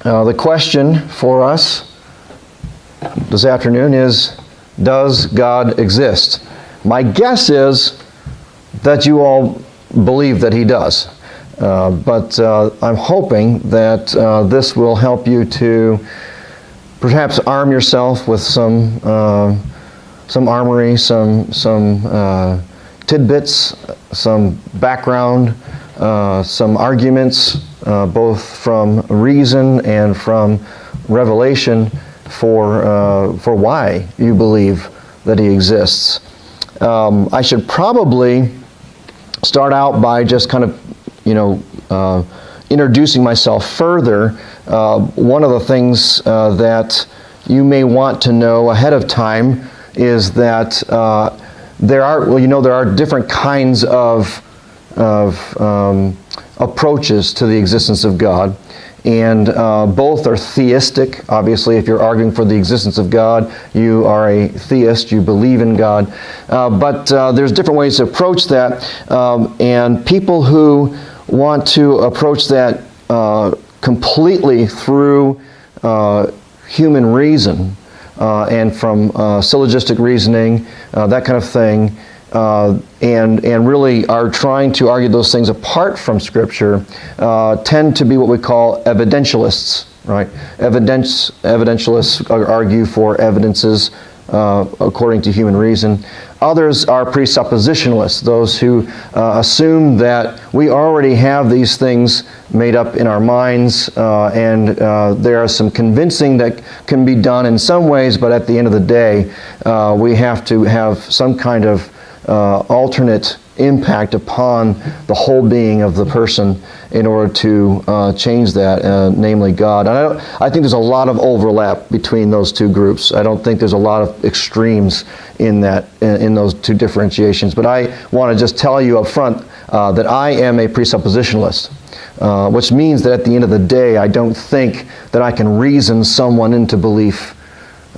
The question for us this afternoon is, does God exist? My guess is that you all believe that He does. But I'm hoping that this will help you to perhaps arm yourself with some armory, some tidbits, some background, some arguments, both from reason and from revelation for why you believe that He exists. I should probably start out by just kind of, introducing myself further. One of the things that you may want to know ahead of time is that there are different kinds of approaches to the existence of God. And both are theistic. Obviously, if you're arguing for the existence of God, you are a theist, you believe in God. But there's different ways to approach that. And people who want to approach that completely through human reason and from syllogistic reasoning, that kind of thing, and really are trying to argue those things apart from Scripture, tend to be what we call evidentialists, right? Evidentialists argue for evidences according to human reason. Others are presuppositionalists, those who assume that we already have these things made up in our minds, and there are some convincing that can be done in some ways, but at the end of the day, we have to have some kind of alternate impact upon the whole being of the person in order to change that, namely God. And I think there's a lot of overlap between those two groups. I don't think there's a lot of extremes in those two differentiations. But I want to just tell you up front that I am a presuppositionalist, which means that at the end of the day, I don't think that I can reason someone into belief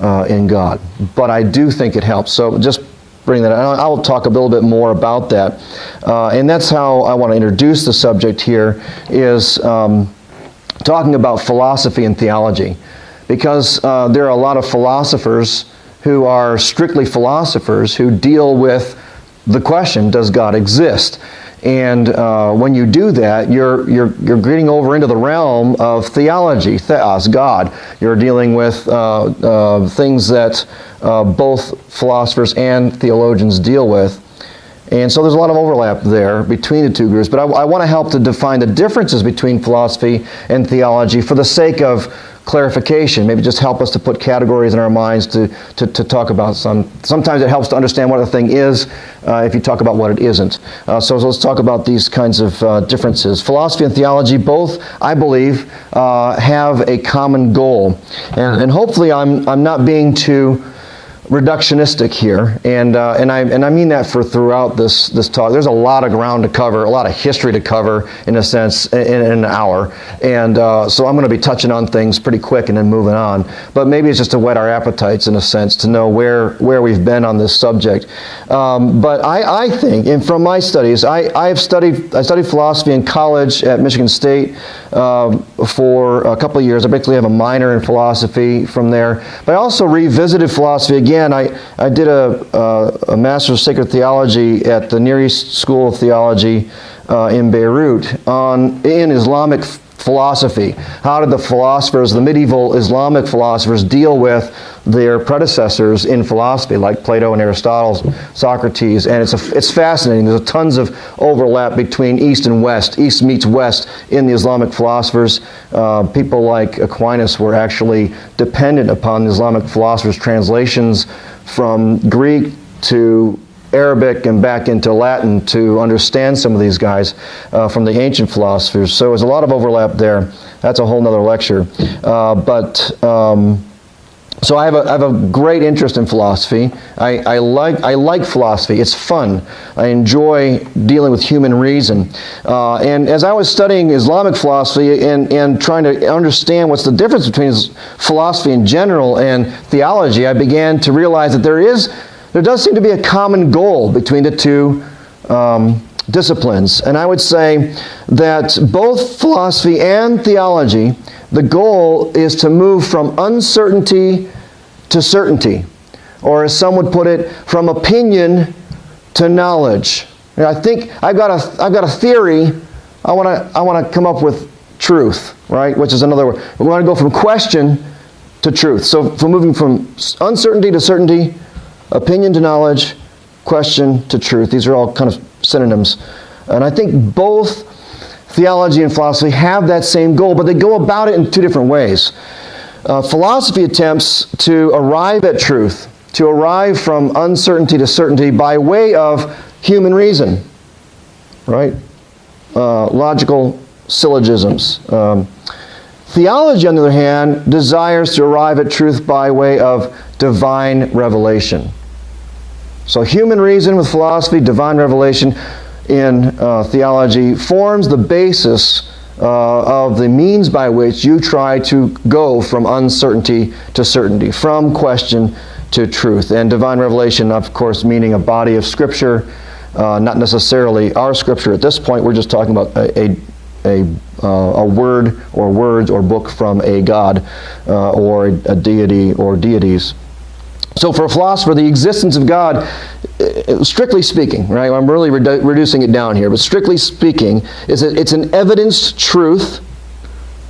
in God. But I do think it helps. So just bring that up. I'll talk a little bit more about that. And that's how I want to introduce the subject here, is talking about philosophy and theology. Because there are a lot of philosophers who are strictly philosophers who deal with the question, does God exist? And when you do that, you're getting over into the realm of theology, theos, God. You're dealing with things that both philosophers and theologians deal with. And so there's a lot of overlap there between the two groups. But I want to help to define the differences between philosophy and theology for the sake of clarification. Maybe just help us to put categories in our minds to talk about some. Sometimes it helps to understand what a thing is if you talk about what it isn't. So let's talk about these kinds of differences. Philosophy and theology both, I believe, have a common goal. And hopefully I'm not being too reductionistic here, and I mean that for throughout this talk. There's a lot of ground to cover, a lot of history to cover, in a sense, in an hour, and so I'm going to be touching on things pretty quick and then moving on. But maybe it's just to whet our appetites, in a sense, to know where we've been on this subject. But I think, and from my studies, I studied philosophy in college at Michigan State for a couple of years. I basically have a minor in philosophy from there. But I also revisited philosophy again. I did a Master's of Sacred Theology at the Near East School of Theology in Beirut in Islamic philosophy. How did the medieval Islamic philosophers deal with their predecessors in philosophy, like Plato and Aristotle, Socrates? And it's fascinating. There's tons of overlap between East and West. East meets West in the Islamic philosophers. People like Aquinas were actually dependent upon the Islamic philosophers' translations from Greek to Arabic and back into Latin to understand some of these guys from the ancient philosophers. So there's a lot of overlap there. That's a whole nother lecture. So I have a great interest in philosophy. I like philosophy. It's fun. I enjoy dealing with human reason. And as I was studying Islamic philosophy and trying to understand what's the difference between philosophy in general and theology, I began to realize that there does seem to be a common goal between the two disciplines. And I would say that both philosophy and theology, the goal is to move from uncertainty to certainty, or as some would put it, from opinion to knowledge. I think I've got a theory. I want to come up with truth, right? Which is another word. We want to go from question to truth. So from moving from uncertainty to certainty, opinion to knowledge, question to truth. These are all kind of synonyms. And I think both theology and philosophy have that same goal, but they go about it in two different ways. Philosophy attempts to arrive at truth, to arrive from uncertainty to certainty by way of human reason, right? Logical syllogisms. Theology, on the other hand, desires to arrive at truth by way of divine revelation. So human reason with philosophy, divine revelation in theology forms the basis of the means by which you try to go from uncertainty to certainty, from question to truth. And divine revelation, of course, meaning a body of Scripture, not necessarily our Scripture at this point. We're just talking about a word or words or book from a God or a deity or deities. So for a philosopher, the existence of God, strictly speaking, right? I'm really reducing it down here, but strictly speaking, it's an evidenced truth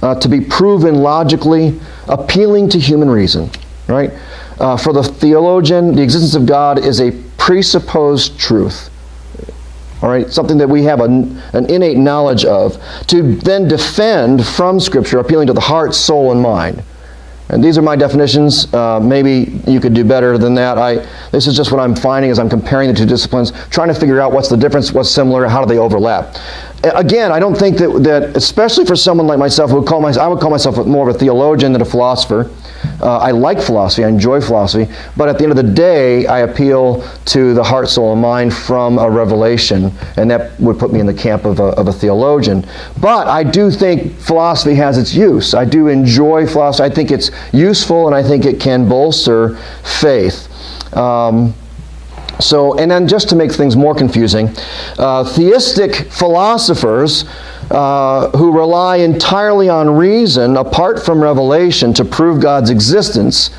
to be proven logically, appealing to human reason, right? For the theologian, the existence of God is a presupposed truth. All right, something that we have an innate knowledge of, to then defend from Scripture, appealing to the heart, soul, and mind. And these are my definitions. Maybe you could do better than that. This is just what I'm finding as I'm comparing the two disciplines, trying to figure out what's the difference, what's similar, how do they overlap. Again, I don't think that especially for someone like myself, I would call myself more of a theologian than a philosopher. I like philosophy, I enjoy philosophy, but at the end of the day, I appeal to the heart, soul, and mind from a revelation, and that would put me in the camp of a theologian. But I do think philosophy has its use. I do enjoy philosophy. I think it's useful, and I think it can bolster faith. And then just to make things more confusing, theistic philosophers who rely entirely on reason apart from revelation to prove God's existence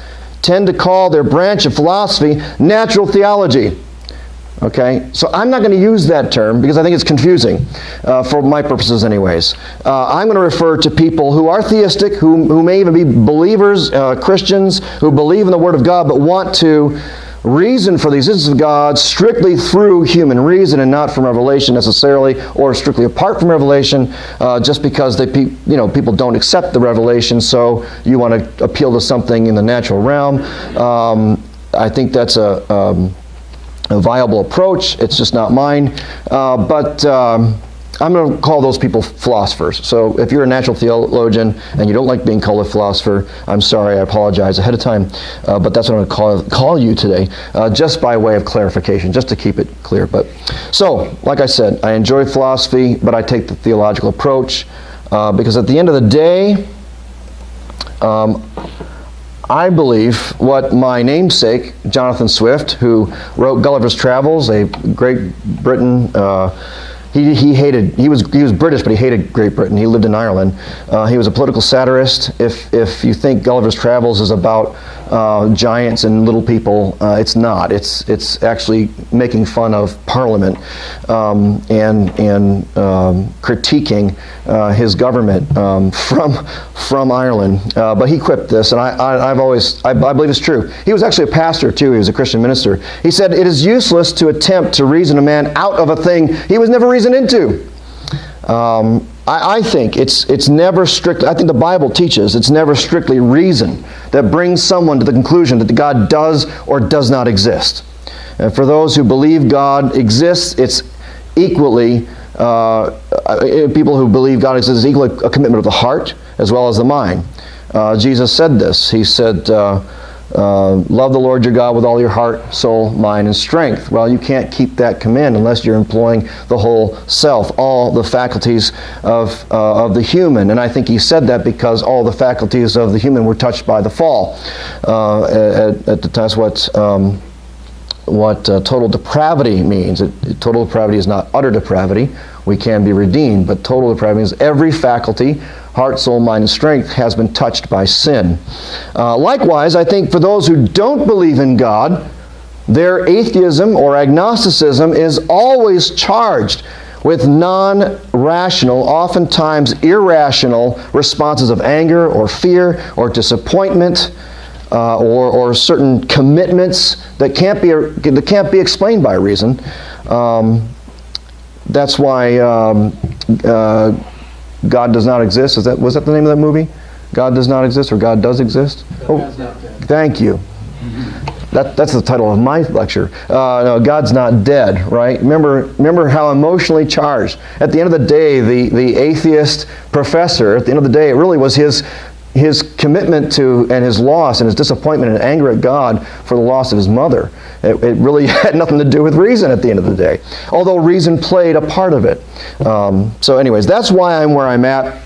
tend to call their branch of philosophy natural theology. Okay, so I'm not going to use that term because I think it's confusing for my purposes anyways. I'm going to refer to people who are theistic, who may even be believers, Christians, who believe in the Word of God but want to reason for the existence of God strictly through human reason and not from revelation necessarily, or strictly apart from revelation, just because people don't accept the revelation, so you want to appeal to something in the natural realm. I think that's a viable approach. It's just not mine. But I'm going to call those people philosophers. So if you're a natural theologian and you don't like being called a philosopher, I'm sorry, I apologize ahead of time. But that's what I'm going to call you today, just by way of clarification, just to keep it clear. So, like I said, I enjoy philosophy, but I take the theological approach because at the end of the day, I believe what my namesake, Jonathan Swift, who wrote Gullivers Travels, a Great Britain. He was British, but he hated Great Britain. He lived in Ireland. He was a political satirist. If you think Gulliver's Travels is about giants and little people, it's not. It's actually making fun of Parliament and critiquing his government from Ireland. But he quipped this, and I believe it's true. He was actually a pastor too. He was a Christian minister. He said, "It is useless to attempt to reason a man out of a thing he was never reasoned into." I think it's never strictly, I think the Bible teaches it's never strictly reason that brings someone to the conclusion that God does or does not exist. And for those who believe God exists, it's equally, people who believe God exists is equally a commitment of the heart as well as the mind. Jesus said this. He said, love the Lord your God with all your heart, soul, mind, and strength. Well, you can't keep that command unless you're employing the whole self, all the faculties of the human. And I think he said that because all the faculties of the human were touched by the fall. That's what total depravity means. Total depravity is not utter depravity. We can be redeemed, but total depravity means every faculty heart, soul, mind, and strength has been touched by sin. Likewise, I think for those who don't believe in God, their atheism or agnosticism is always charged with non-rational, oftentimes irrational responses of anger or fear or disappointment or certain commitments that can't be explained by reason. That's why God does not exist. Was that the name of that movie? God does not exist, or God does exist? Oh, thank you. That's the title of my lecture. No, God's not dead, right? Remember how emotionally charged. At the end of the day, the atheist professor, at the end of the day, it really was his commitment to, and his loss, and his disappointment and anger at God for the loss of his mother. It really had nothing to do with reason at the end of the day, although reason played a part of it. So anyways, that's why I'm where I'm at.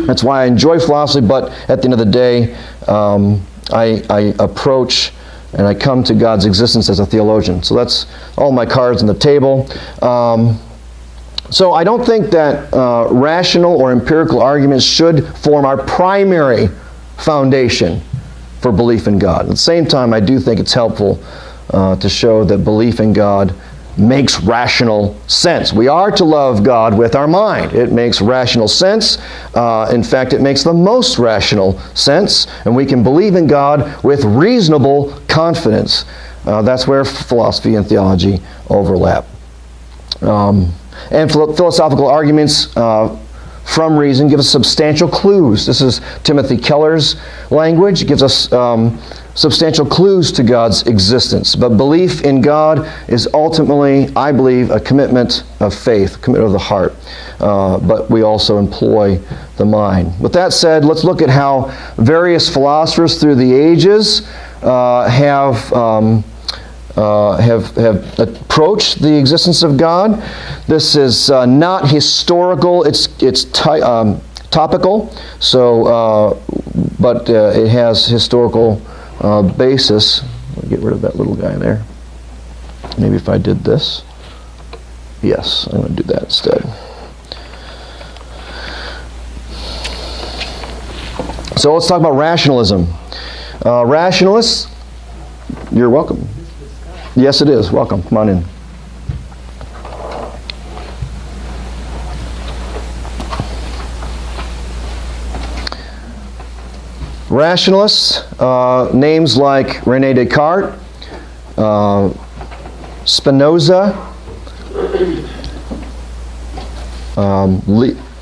That's why I enjoy philosophy, but at the end of the day, I approach and I come to God's existence as a theologian. So that's all my cards on the table. So I don't think that rational or empirical arguments should form our primary foundation for belief in God. At the same time, I do think it's helpful to show that belief in God makes rational sense. We are to love God with our mind. It makes rational sense. In fact, it makes the most rational sense, and we can believe in God with reasonable confidence. That's where philosophy and theology overlap. And philosophical arguments from reason give us substantial clues. This is Timothy Keller's language. It gives us substantial clues to God's existence. But belief in God is ultimately, I believe, a commitment of faith, a commitment of the heart. But we also employ the mind. With that said, let's look at how various philosophers through the ages have approached the existence of God. This is not historical. It's topical. So, but it has historical basis. I'll get rid of that little guy there. Maybe if I did this. Yes, I'm going to do that instead. So let's talk about rationalism. Rationalists, you're welcome. Yes, it is. Welcome. Come on in. Rationalists, names like René Descartes, Spinoza,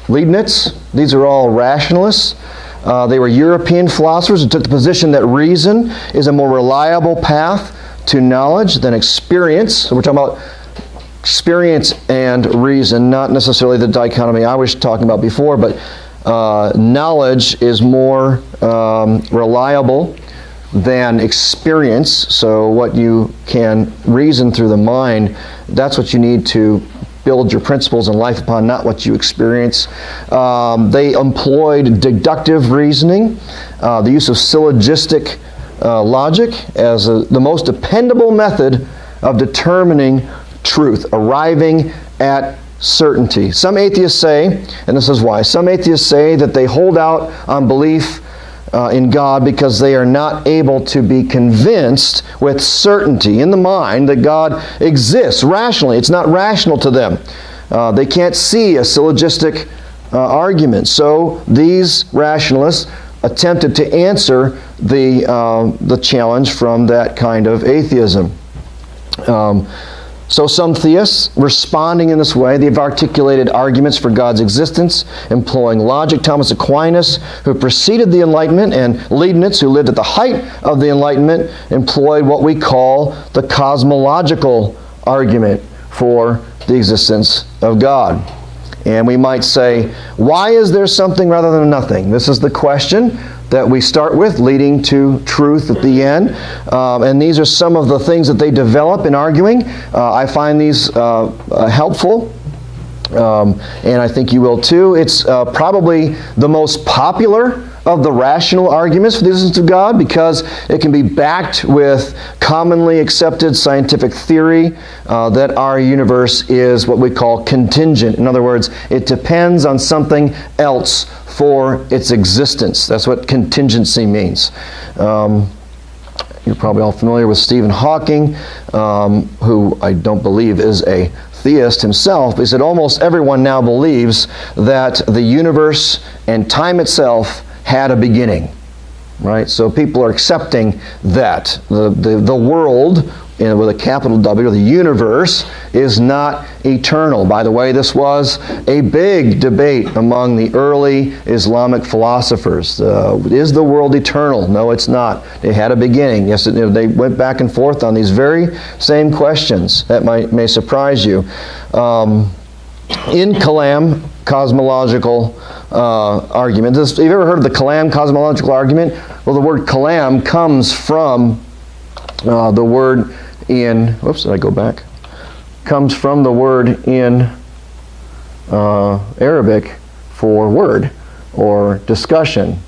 Leibniz, these are all rationalists. They were European philosophers who took the position that reason is a more reliable path to knowledge than experience. So we're talking about experience and reason, not necessarily the dichotomy I was talking about before, but knowledge is more reliable than experience. So what you can reason through the mind, that's what you need to build your principles in life upon, not what you experience. They employed deductive reasoning, the use of syllogistic logic as the most dependable method of determining truth, arriving at certainty. Some atheists say, and this is why, some atheists say that they hold out on belief in God because they are not able to be convinced with certainty in the mind that God exists rationally. It's not rational to them. They can't see a syllogistic argument. So these rationalists attempted to answer the challenge from that kind of atheism. So some theists, responding in this way, they've articulated arguments for God's existence, employing logic. Thomas Aquinas, who preceded the Enlightenment, and Leibniz, who lived at the height of the Enlightenment, employed what we call the cosmological argument for the existence of God. And we might say, why is there something rather than nothing? This is the question that we start with, leading to truth at the end. And these are some of the things that they develop in arguing. I find these helpful, and I think you will too. It's probably the most popular of the rational arguments for the existence of God because it can be backed with commonly accepted scientific theory that our universe is what we call contingent. In other words, it depends on something else for its existence. That's what contingency means. You're probably all familiar with Stephen Hawking, who I don't believe is a theist himself, but he said almost everyone now believes that the universe and time itself had a beginning, right? So people are accepting that the world, with a capital W, the universe, is not eternal. By the way, this was a big debate among the early Islamic philosophers. Is the world eternal? No, it's not. It had a beginning. Yes, they went back and forth on these very same questions. That may surprise you. In Kalam, cosmological argument. Have you ever heard of the Kalam cosmological argument? Well, the word Kalam comes from the word in, whoops, did I go back? Comes from the word in Arabic for word or discussion.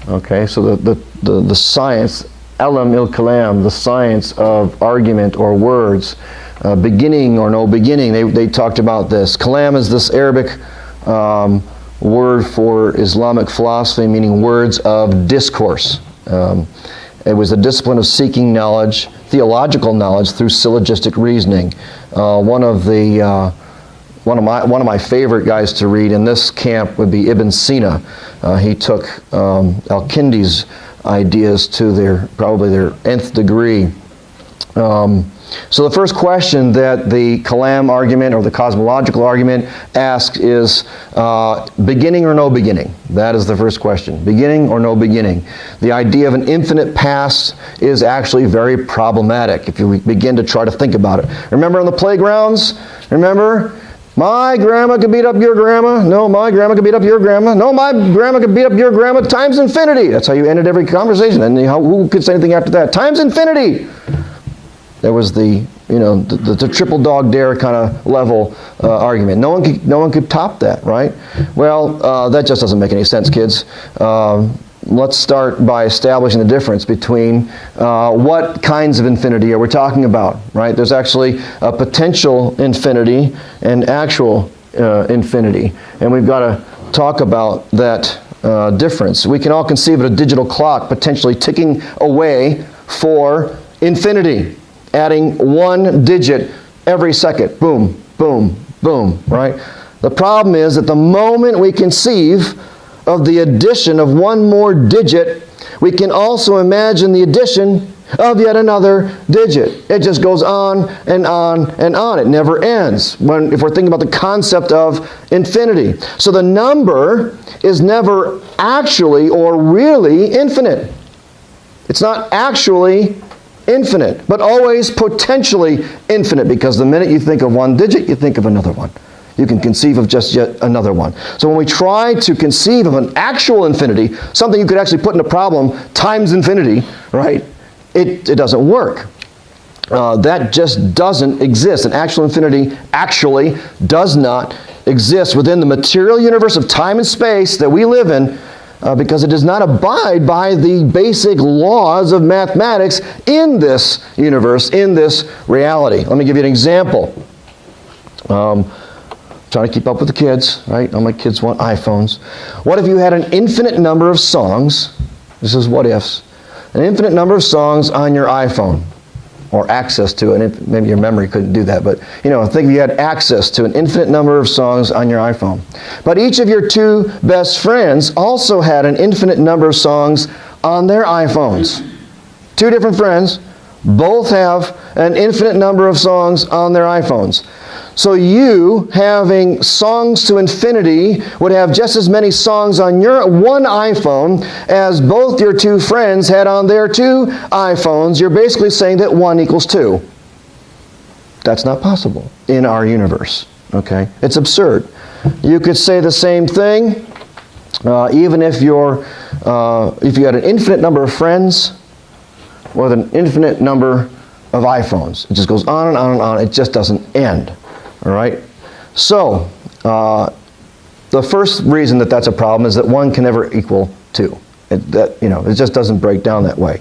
Okay, so the science, Alam il-Kalam, the science of argument or words, beginning or no beginning, they talked about this. Kalam is this Arabic word for Islamic philosophy, meaning words of discourse. It was a discipline of seeking knowledge, theological knowledge, through syllogistic reasoning. One of my favorite guys to read in this camp would be Ibn Sina. He took Al-Kindi's ideas to probably their nth degree. So the first question that the Kalam argument or the cosmological argument asks is beginning or no beginning? That is the first question. Beginning or no beginning? The idea of an infinite past is actually very problematic if you begin to try to think about it. Remember on the playgrounds? Remember? My grandma could beat up your grandma. No, my grandma could beat up your grandma. No, my grandma could beat up your grandma times infinity. That's how you ended every conversation. And who could say anything after that? Times infinity. There was the triple dog dare kind of level argument. No one could top that, right? Well, that just doesn't make any sense, kids. Let's start by establishing the difference between what kinds of infinity are we talking about, right? There's actually a potential infinity and actual infinity, and we've got to talk about that difference. We can all conceive of a digital clock potentially ticking away for infinity, adding one digit every second. Boom, boom, boom, right? The problem is that the moment we conceive of the addition of one more digit, we can also imagine the addition of yet another digit. It just goes on and on and on. It never ends if we're thinking about the concept of infinity. So the number is never actually or really infinite. It's not actually infinite, but always potentially infinite, because the minute you think of one digit, you think of another one. You can conceive of just yet another one. So when we try to conceive of an actual infinity, something you could actually put in a problem times infinity, right? It doesn't work. That just doesn't exist. An actual infinity actually does not exist within the material universe of time and space that we live in, because it does not abide by the basic laws of mathematics in this universe, in this reality. Let me give you an example. Trying to keep up with the kids, right? All my kids want iPhones. What if you had an infinite number of songs? This is what ifs. An infinite number of songs on your iPhone, or access to it. Maybe your memory couldn't do that, but think if you had access to an infinite number of songs on your iPhone. But each of your two best friends also had an infinite number of songs on their iPhones. Two different friends, both have an infinite number of songs on their iPhones. So you, having songs to infinity, would have just as many songs on your one iPhone as both your two friends had on their two iPhones. You're basically saying that 1 equals 2. That's not possible in our universe. Okay? It's absurd. You could say the same thing even if you had an infinite number of friends with an infinite number of iPhones. It just goes on and on and on. It just doesn't end. All right? So, the first reason that that's a problem is that 1 can never equal too. It just doesn't break down that way.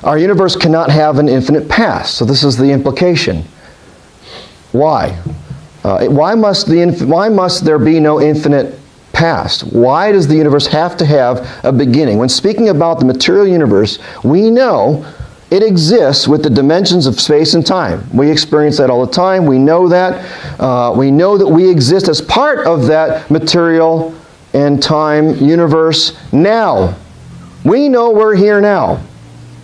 Our universe cannot have an infinite past. So this is the implication. Why? Why must there be no infinite past? Why does the universe have to have a beginning? When speaking about the material universe, we know it exists with the dimensions of space and time. We experience that all the time. We know that. We know that we exist as part of that material and time universe now. We know we're here now,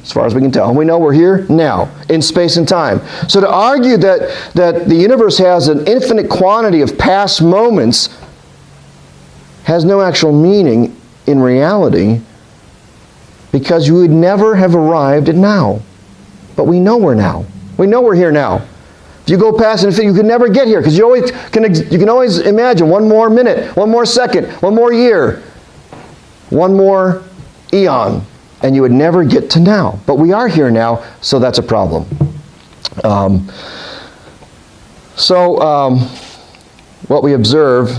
as far as we can tell. We know we're here now, in space and time. So to argue that the universe has an infinite quantity of past moments has no actual meaning in reality, because you would never have arrived at now. But we know we're now. We know we're here now. If you go past infinity, you can never get here, because you can always imagine one more minute, one more second, one more year, one more eon, and you would never get to now. But we are here now, so that's a problem. What we observe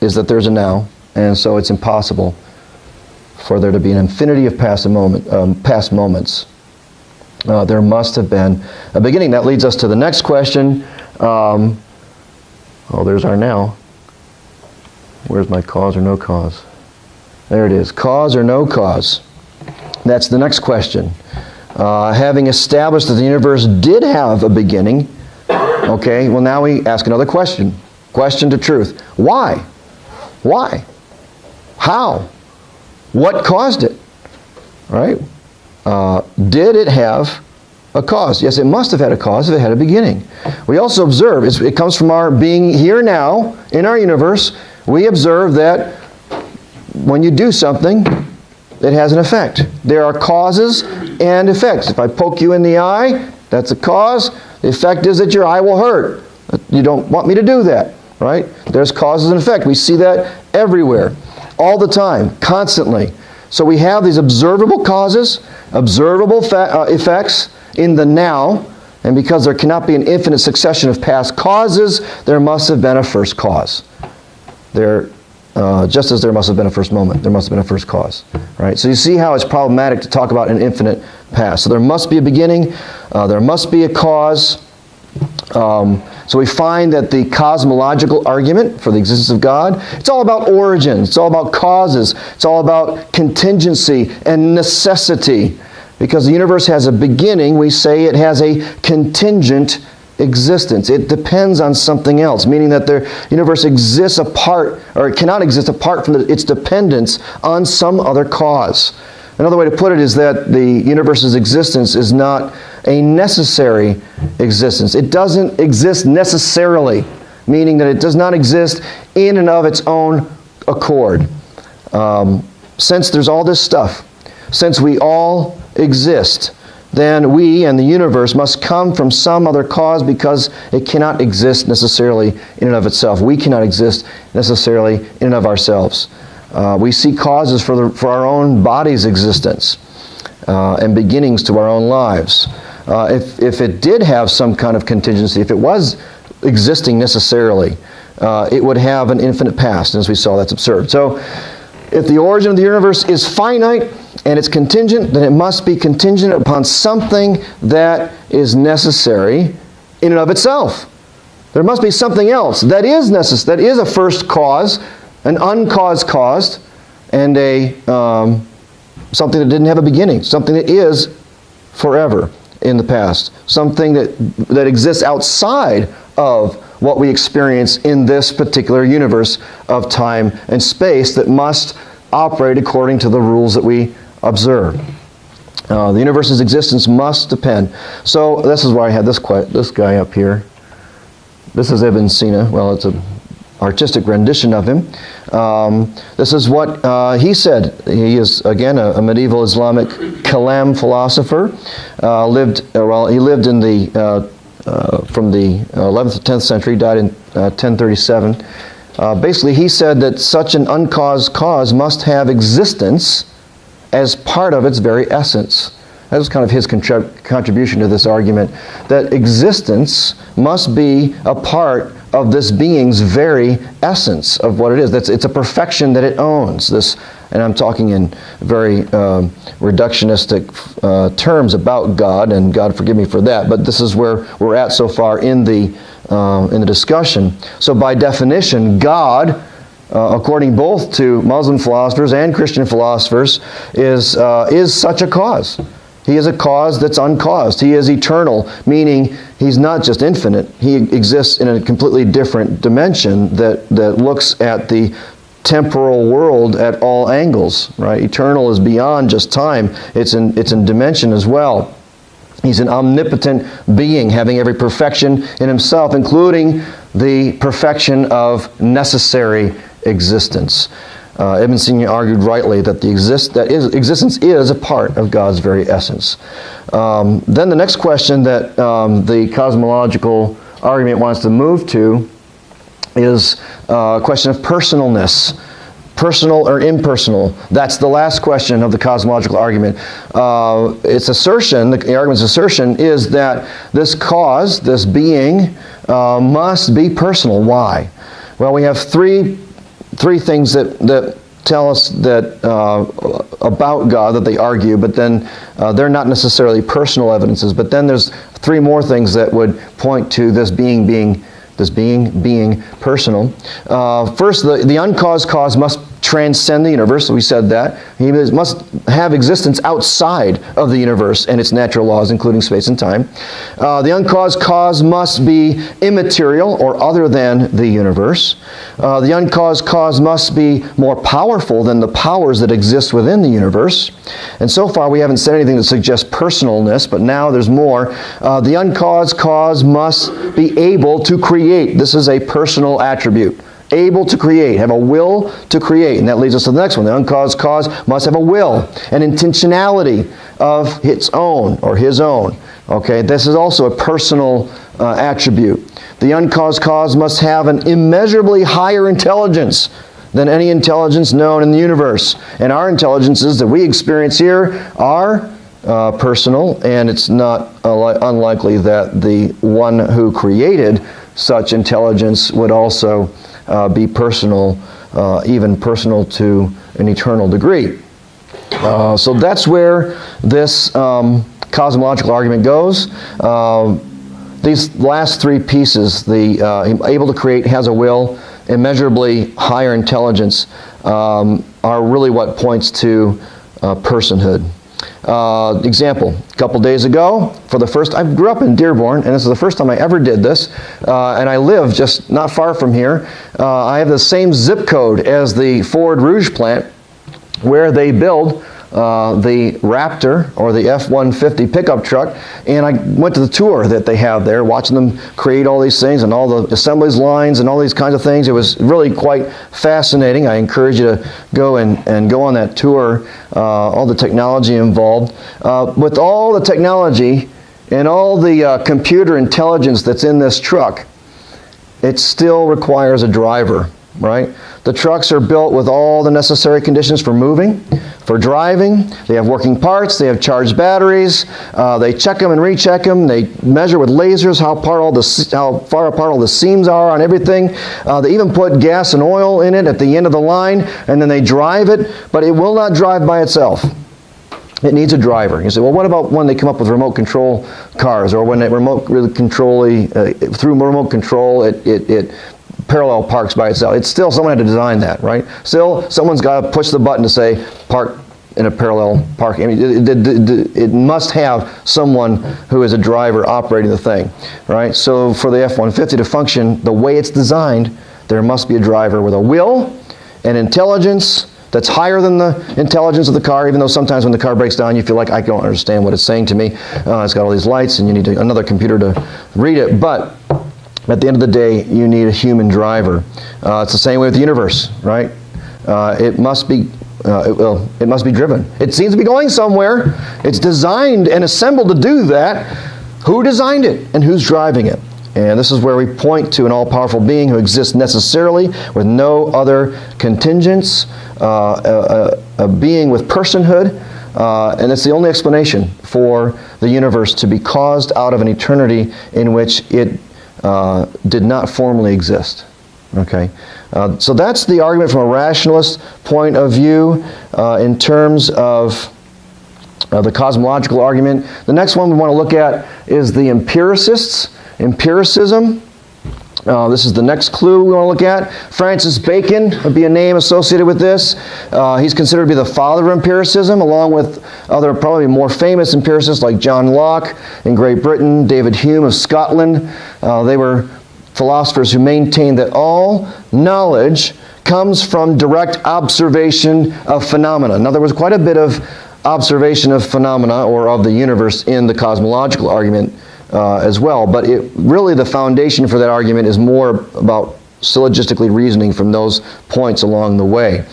is that there's a now, and so it's impossible for there to be an infinity of past moments. There must have been a beginning. That leads us to the next question. There's our now. Where's my cause or no cause? There it is. Cause or no cause? That's the next question. Having established that the universe did have a beginning, okay, well now we ask another question. Question to truth. Why? Why? How? What caused it? Right? Did it have a cause? Yes, it must have had a cause if it had a beginning. We also observe, it comes from our being here now in our universe. We observe that when you do something, it has an effect. There are causes and effects. If I poke you in the eye, that's a cause. The effect is that your eye will hurt. You don't want me to do that, right? There's causes and effect. We see that everywhere, all the time, constantly. So we have these observable causes, observable effects in the now, and because there cannot be an infinite succession of past causes, there must have been a first cause. Just as there must have been a first moment, there must have been a first cause. Right? So you see how it's problematic to talk about an infinite past. So there must be a beginning, there must be a cause. So we find that the cosmological argument for the existence of God, it's all about origins, it's all about causes, it's all about contingency and necessity. Because the universe has a beginning, we say it has a contingent existence. It depends on something else, meaning that the universe exists apart, or it cannot exist apart from its dependence on some other cause. Another way to put it is that the universe's existence is not a necessary existence. It doesn't exist necessarily, meaning that it does not exist in and of its own accord. Since there's all this stuff, since we all exist, then we and the universe must come from some other cause, because it cannot exist necessarily in and of itself. We cannot exist necessarily in and of ourselves. We see causes for our own body's existence and beginnings to our own lives. If it did have some kind of contingency, if it was existing necessarily, it would have an infinite past. And as we saw, that's absurd. So if the origin of the universe is finite and it's contingent, then it must be contingent upon something that is necessary in and of itself. There must be something else that is necessary, that is a first cause, an uncaused cause, and something that didn't have a beginning, something that is forever in the past, something that exists outside of what we experience in this particular universe of time and space that must operate according to the rules that we observe. The universe's existence must depend. So this is why I had this guy up here. This is Ibn Sina. Well, it's an artistic rendition of him. This is what he said. He is, again, a medieval Islamic Kalam philosopher. He lived in the from the 11th to 10th century, died in 1037. Basically, he said that such an uncaused cause must have existence as part of its very essence. That was kind of his contribution to this argument, that existence must be a part of this being's very essence of what it is. It's a perfection that it owns, this and I'm talking in very reductionistic terms about God, and God forgive me for that, but this is where we're at so far in the discussion. So by definition, God, according both to Muslim philosophers and Christian philosophers, is such a cause. He is a cause that's uncaused. He is eternal, meaning He's not just infinite. He exists in a completely different dimension that looks at the temporal world at all angles, right? Eternal is beyond just time. It's in dimension as well. He's an omnipotent being, having every perfection in Himself, including the perfection of necessary existence. Ibn Sina argued rightly that existence is a part of God's very essence. Then the next question that the cosmological argument wants to move to is a question of personalness. Personal or impersonal? That's the last question of the cosmological argument. Its assertion, the argument's assertion, is that this cause, this being, must be personal. Why? Well, we have three things that tell us that about God that they argue, but then they're not necessarily personal evidences. But then there's three more things that would point to this being being personal. First, the uncaused cause must transcend the universe. We said that. He must have existence outside of the universe and its natural laws, including space and time. The uncaused cause must be immaterial or other than the universe. The uncaused cause must be more powerful than the powers that exist within the universe. And so far we haven't said anything that suggests personalness, but now there's more. The uncaused cause must be able to create. This is a personal attribute. Able to create, have a will to create. And that leads us to the next one. The uncaused cause must have a will, an intentionality of its own or his own. Okay, this is also a personal attribute. The uncaused cause must have an immeasurably higher intelligence than any intelligence known in the universe. And our intelligences that we experience here are personal, and it's not unlikely that the one who created such intelligence would also be personal, even personal to an eternal degree. So that's where this cosmological argument goes. These last three pieces, the able to create, has a will, immeasurably higher intelligence, are really what points to personhood. Example, a couple days ago, I grew up in Dearborn, and this is the first time I ever did this, and I live just not far from here. I have the same zip code as the Ford Rouge plant, where they build the Raptor, or the F-150 pickup truck, and I went to the tour that they have there, watching them create all these things and all the assemblies lines and all these kinds of things. It was really quite fascinating. I encourage you to go and go on that tour, all the technology involved. With all the technology and all the computer intelligence that's in this truck, it still requires a driver, right? The trucks are built with all the necessary conditions for moving, for driving. They have working parts. They have charged batteries. They check them and recheck them. They measure with lasers how far apart all the seams are on everything. They even put gas and oil in it at the end of the line, and then they drive it. But it will not drive by itself. It needs a driver. You say, well, what about when they come up with remote control cars, or when they through remote control, it parallel parks by itself? It's still someone had to design that, right? Still, someone's got to push the button to say park in a parallel parking. I mean, it must have someone who is a driver operating the thing, right? So for the F-150 to function the way it's designed, there must be a driver with a will and intelligence that's higher than the intelligence of the car, even though sometimes when the car breaks down you feel like I don't understand what it's saying to me. It's got all these lights and you need another computer to read it. But at the end of the day, you need a human driver. It's the same way with the universe, right? It must be driven. It seems to be going somewhere. It's designed and assembled to do that. Who designed it and who's driving it? And this is where we point to an all-powerful being who exists necessarily with no other contingents, a being with personhood, and it's the only explanation for the universe to be caused out of an eternity in which it did not formally exist. Okay, So that's the argument from a rationalist point of view in terms of the cosmological argument. The next one we want to look at is the empiricists, empiricism. This is the next clue we want to look at. Francis Bacon would be a name associated with this. He's considered to be the father of empiricism, along with other probably more famous empiricists like John Locke in Great Britain, David Hume of Scotland. They were philosophers who maintained that all knowledge comes from direct observation of phenomena. Now, there was quite a bit of observation of phenomena or of the universe in the cosmological argument as well, but really the foundation for that argument is more about syllogistically reasoning from those points along the way.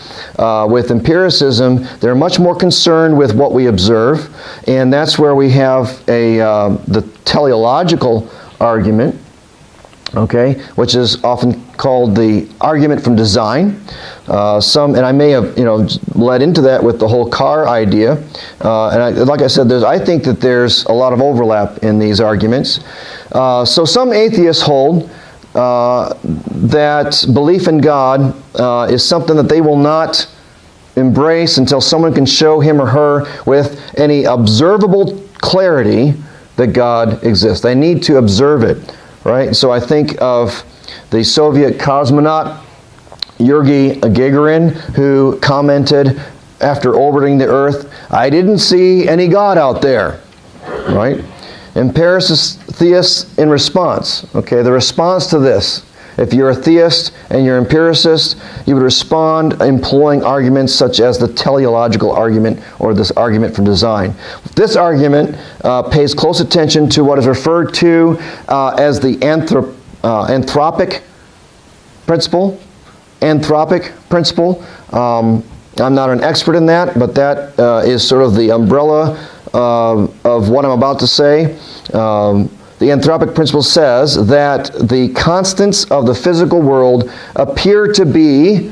With empiricism, they're much more concerned with what we observe, and that's where we have the teleological argument, okay, which is often called the argument from design. And I may have, led into that with the whole car idea. Like I said, I think that there's a lot of overlap in these arguments. So some atheists hold that belief in God is something that they will not embrace until someone can show him or her with any observable clarity that God exists. They need to observe it. Right? So I think of the Soviet cosmonaut Yuri Gagarin, who commented after orbiting the Earth, "I didn't see any God out there." Right? Empiricist theists in response. Okay, the response to this. If you're a theist and you're empiricist, you would respond employing arguments such as the teleological argument or this argument from design. This argument pays close attention to what is referred to as the anthropic principle. Anthropic principle. I'm not an expert in that, but that is sort of the umbrella of what I'm about to say. The anthropic principle says that the constants of the physical world appear to be,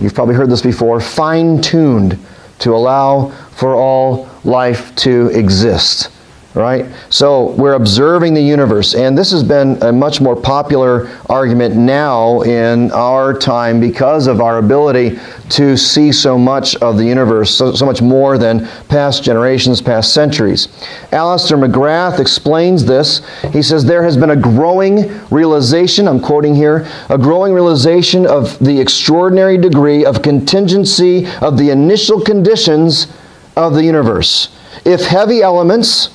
you've probably heard this before, fine-tuned to allow for all life to exist. Right? So we're observing the universe, and this has been a much more popular argument now in our time because of our ability to see so much of the universe, so much more than past generations, past centuries. Alistair McGrath explains this. He says, there has been a growing realization, I'm quoting here, a growing realization of the extraordinary degree of contingency of the initial conditions of the universe. If heavy elements,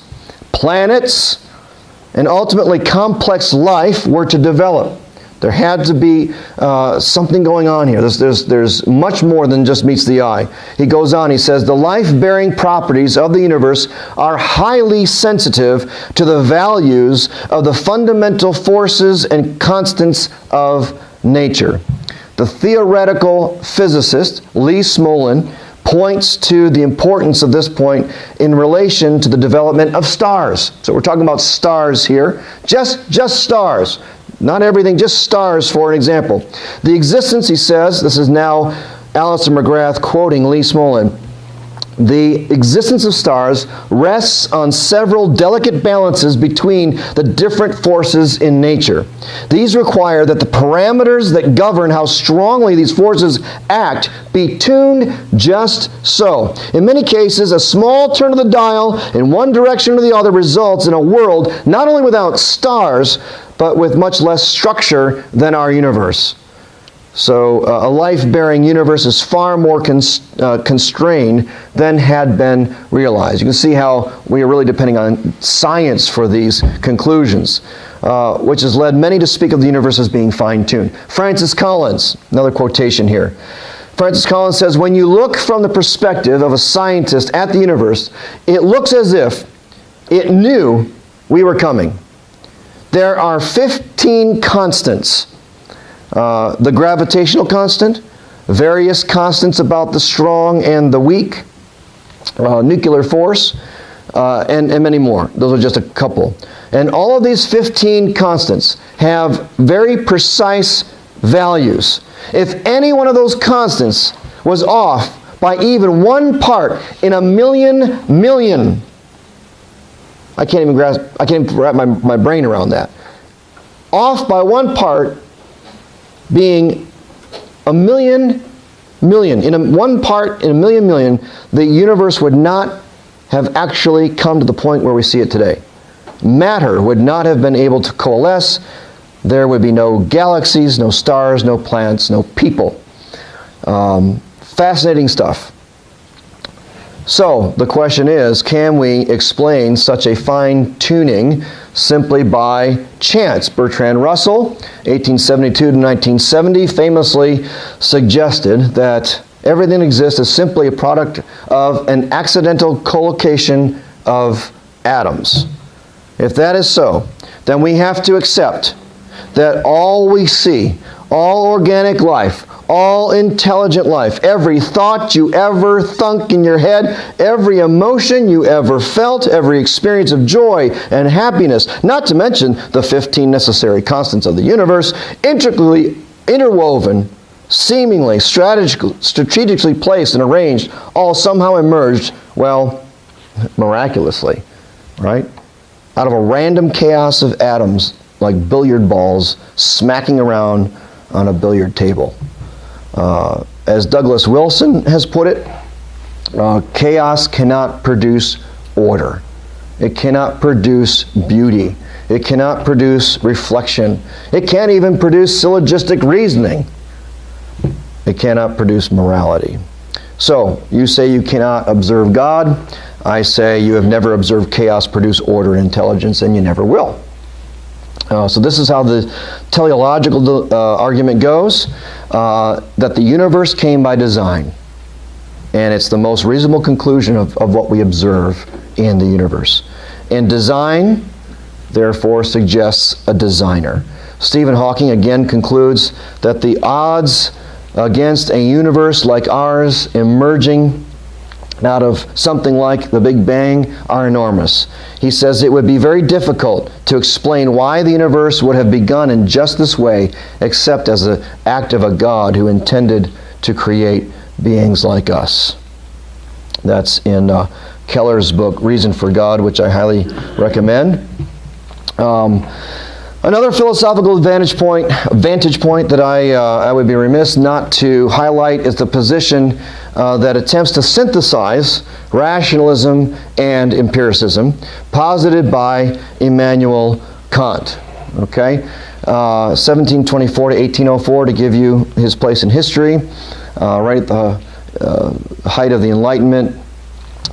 planets, and ultimately complex life were to develop, there had to be something going on here. There's much more than just meets the eye. He goes on, he says, the life-bearing properties of the universe are highly sensitive to the values of the fundamental forces and constants of nature. The theoretical physicist Lee Smolin points to the importance of this point in relation to the development of stars. So we're talking about stars here. Just stars. Not everything, just stars for an example. The existence, he says, this is now Alistair McGrath quoting Lee Smolin, the existence of stars rests on several delicate balances between the different forces in nature. These require that the parameters that govern how strongly these forces act be tuned just so. In many cases, a small turn of the dial in one direction or the other results in a world not only without stars, but with much less structure than our universe. So a life-bearing universe is far more constrained than had been realized. You can see how we are really depending on science for these conclusions, which has led many to speak of the universe as being fine-tuned. Francis Collins, another quotation here. Francis Collins says, when you look from the perspective of a scientist at the universe, it looks as if it knew we were coming. There are 15 constants. The gravitational constant, various constants about the strong and the weak, nuclear force, and many more. Those are just a couple. And all of these 15 constants have very precise values. If any one of those constants was off by even one part in a million, I can't even wrap my brain around that. Off by one part being a million, one part in a million, the universe would not have actually come to the point where we see it today. Matter would not have been able to coalesce. There would be no galaxies, no stars, no planets, no people. Fascinating stuff. So the question is, can we explain such a fine-tuning simply by chance? Bertrand Russell, 1872 to 1970, famously suggested that everything exists is simply a product of an accidental collocation of atoms. If that is so, then we have to accept that all we see, all organic life, all intelligent life, every thought you ever thunk in your head, every emotion you ever felt, every experience of joy and happiness, not to mention the 15 necessary constants of the universe, intricately interwoven, seemingly strategically placed and arranged, all somehow emerged, well, miraculously, right? Out of a random chaos of atoms, like billiard balls smacking around on a billiard table. As Douglas Wilson has put it, chaos cannot produce order. It cannot produce beauty. It cannot produce reflection. It can't even produce syllogistic reasoning. It cannot produce morality. So, you say you cannot observe God. I say you have never observed chaos produce order and intelligence, and you never will. So this is how the teleological argument goes, that the universe came by design. And it's the most reasonable conclusion of what we observe in the universe. And design, therefore, suggests a designer. Stephen Hawking again concludes that the odds against a universe like ours emerging out of something like the Big Bang are enormous. He says it would be very difficult to explain why the universe would have begun in just this way, except as an act of a God who intended to create beings like us. That's in Keller's book, Reason for God, which I highly recommend. Another philosophical vantage point that I would be remiss not to highlight is the position that attempts to synthesize rationalism and empiricism, posited by Immanuel Kant. Okay, 1724 to 1804, to give you his place in history, right at the height of the Enlightenment.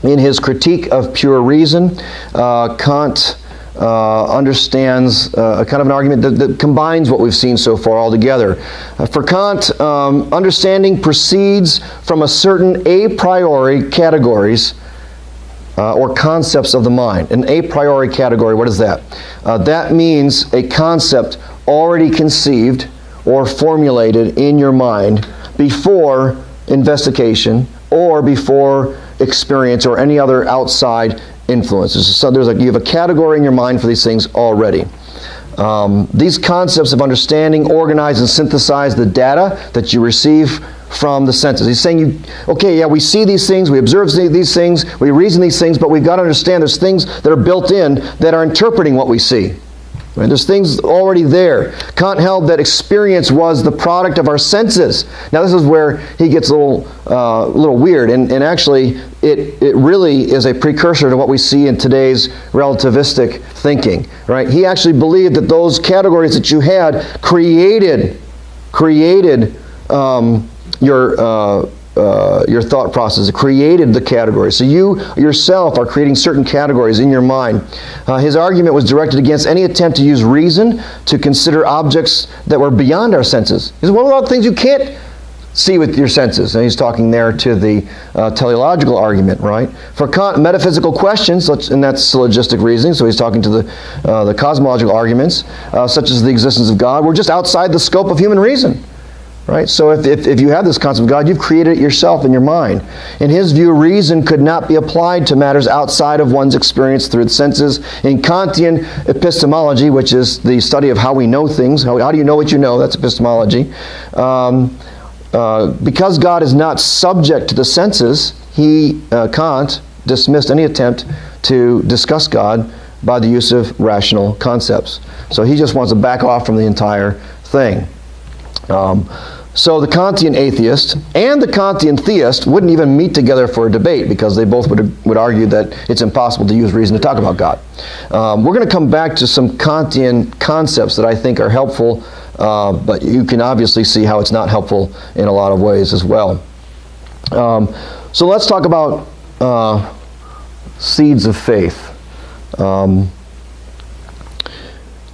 In his critique of pure reason, Kant understands a kind of an argument that combines what we've seen so far all together. For Kant, understanding proceeds from a certain a priori categories or concepts of the mind. An a priori category, what is that? That means a concept already conceived or formulated in your mind before investigation or before experience or any other outside influences. So you have a category in your mind for these things already. These concepts of understanding organize and synthesize the data that you receive from the senses. He's saying, we see these things, we observe these things, we reason these things, but we've got to understand there's things that are built in that are interpreting what we see. Right? There's things already there. Kant held that experience was the product of our senses. Now this is where he gets a little weird, and actually it really is a precursor to what we see in today's relativistic thinking. Right? He actually believed that those categories that you had created your thought process. It created the categories. So you yourself are creating certain categories in your mind. His argument was directed against any attempt to use reason to consider objects that were beyond our senses. He said, what about things you can't see with your senses? And he's talking there to the teleological argument, right? For Kant, metaphysical questions, and that's syllogistic reasoning, so he's talking to the cosmological arguments, such as the existence of God, were just outside the scope of human reason. Right? So if you have this concept of God, you've created it yourself in your mind. In his view, reason could not be applied to matters outside of one's experience through the senses. In Kantian epistemology, which is the study of how we know things, how do you know what you know? That's epistemology. Because God is not subject to the senses, Kant dismissed any attempt to discuss God by the use of rational concepts. So he just wants to back off from the entire thing. So the Kantian atheist and the Kantian theist wouldn't even meet together for a debate because they both would argue that it's impossible to use reason to talk about God. We're going to come back to some Kantian concepts that I think are helpful, but you can obviously see how it's not helpful in a lot of ways as well. So let's talk about seeds of faith.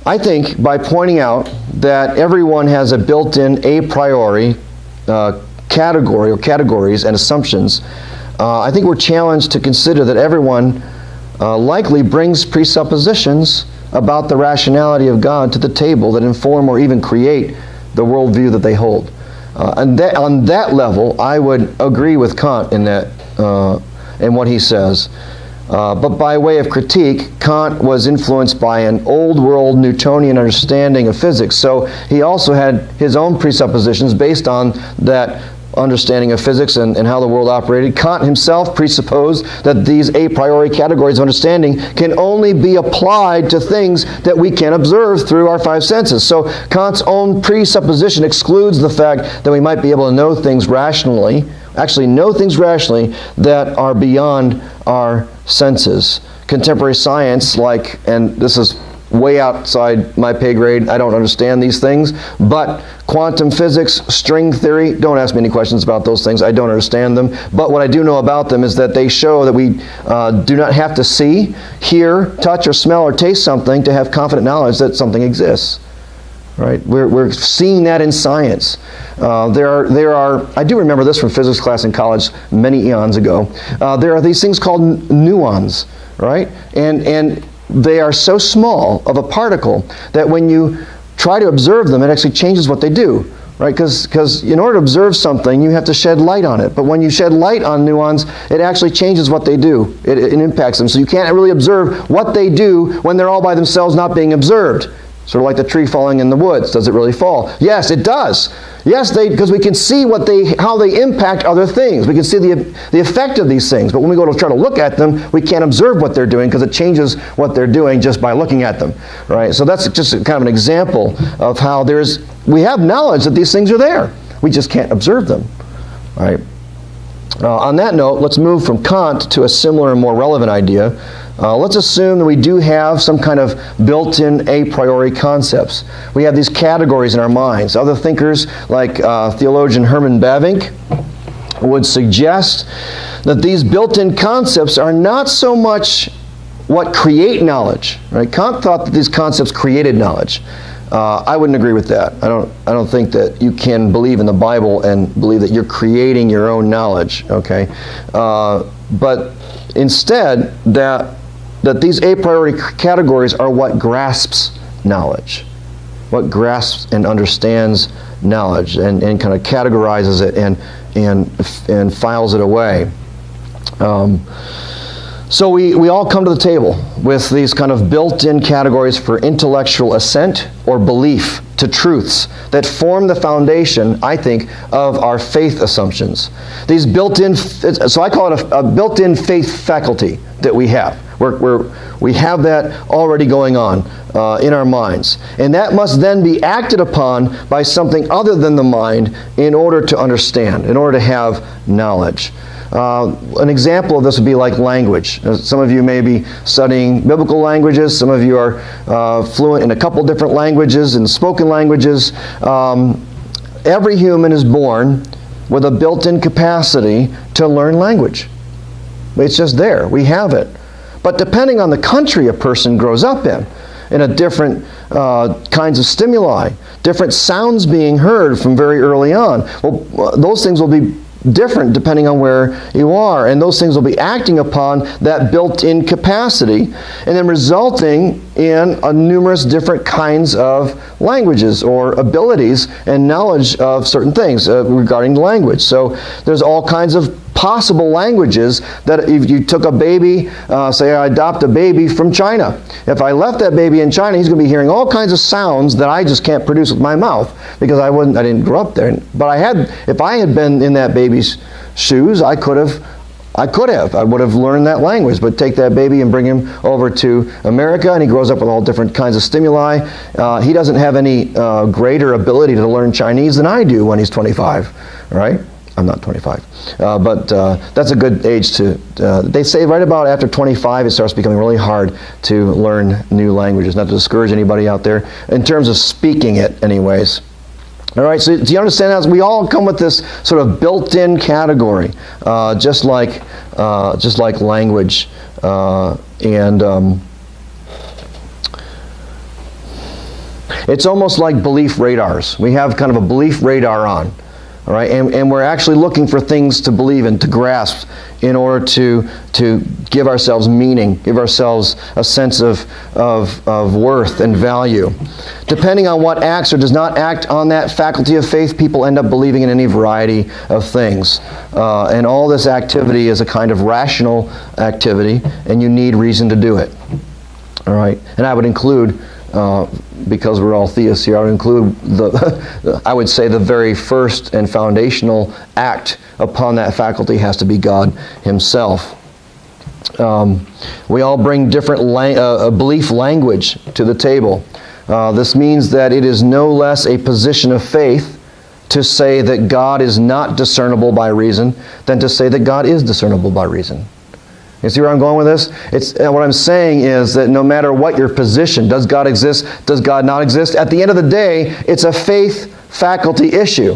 I think by pointing out that everyone has a built-in a priori category or categories and assumptions, I think we're challenged to consider that everyone likely brings presuppositions about the rationality of God to the table that inform or even create the worldview that they hold. And on that level, I would agree with Kant in that, in what he says. But by way of critique, Kant was influenced by an old world Newtonian understanding of physics. So he also had his own presuppositions based on that understanding of physics and how the world operated. Kant himself presupposed that these a priori categories of understanding can only be applied to things that we can observe through our five senses. So Kant's own presupposition excludes the fact that we might be able to know things rationally, actually know things rationally that are beyond our senses. Contemporary science, and this is way outside my pay grade, I don't understand these things, but quantum physics, string theory, don't ask me any questions about those things, I don't understand them, but what I do know about them is that they show that we do not have to see, hear, touch, or smell, or taste something to have confident knowledge that something exists. Right? We're seeing that in science. There are, I do remember this from physics class in college many eons ago. There are these things called muons, right? And they are so small of a particle that when you try to observe them, it actually changes what they do, right? Because in order to observe something, you have to shed light on it. But when you shed light on muons, it actually changes what they do. It impacts them. So you can't really observe what they do when they're all by themselves not being observed. Sort of like the tree falling in the woods. Does it really fall? Yes, it does. Yes, because we can see how they impact other things. We can see the effect of these things. But when we go to try to look at them, we can't observe what they're doing because it changes what they're doing just by looking at them. Right? So that's just kind of an example of how we have knowledge that these things are there. We just can't observe them. Right? On that note, let's move from Kant to a similar and more relevant idea. Let's assume that we do have some kind of built-in a priori concepts. We have these categories in our minds. Other thinkers, like theologian Herman Bavinck, would suggest that these built-in concepts are not so much what create knowledge. Right? Kant thought that these concepts created knowledge. I wouldn't agree with that. I don't think that you can believe in the Bible and believe that you're creating your own knowledge. Okay, but instead that these a priori categories are what grasps knowledge, what grasps and understands knowledge, and kind of categorizes it and files it away. So we all come to the table with these kind of built-in categories for intellectual assent or belief to truths that form the foundation, I think, of our faith assumptions. These built-in, so I call it a built-in faith faculty that we have. We have that already going on in our minds. And that must then be acted upon by something other than the mind in order to understand, in order to have knowledge. An example of this would be like language. Some of you may be studying biblical languages. Some of you are fluent in a couple different languages, in spoken languages. Every human is born with a built-in capacity to learn language. It's just there. We have it. But depending on the country a person grows up in a different kinds of stimuli, different sounds being heard from very early on, well, those things will be different depending on where you are, and those things will be acting upon that built-in capacity and then resulting in numerous different kinds of languages or abilities and knowledge of certain things regarding language. So there's all kinds of possible languages that if you took a baby, say I adopt a baby from China. If I left that baby in China, he's going to be hearing all kinds of sounds that I just can't produce with my mouth because I didn't grow up there. But if I had been in that baby's shoes, I could have I could have. I would have learned that language, but take that baby and bring him over to America, and he grows up with all different kinds of stimuli. He doesn't have any greater ability to learn Chinese than I do when he's 25, right? I'm not 25. But that's a good age to, they say right about after 25 it starts becoming really hard to learn new languages. Not to discourage anybody out there, in terms of speaking it anyways. All right, so do you understand how we all come with this sort of built-in category, just like language, it's almost like belief radars. We have kind of a belief radar on, all right, and we're actually looking for things to believe in, to grasp, in order to give ourselves meaning, give ourselves a sense of worth and value. Depending on what acts or does not act on that faculty of faith, people end up believing in any variety of things. And all this activity is a kind of rational activity, and you need reason to do it. All right, and I would include, because we're all theists here, I would include I would say the very first and foundational act upon that faculty has to be God Himself. We all bring different belief language to the table. This means that it is no less a position of faith to say that God is not discernible by reason than to say that God is discernible by reason. You see where I'm going with this? What I'm saying is that no matter what your position, does God exist, does God not exist, at the end of the day, it's a faith faculty issue.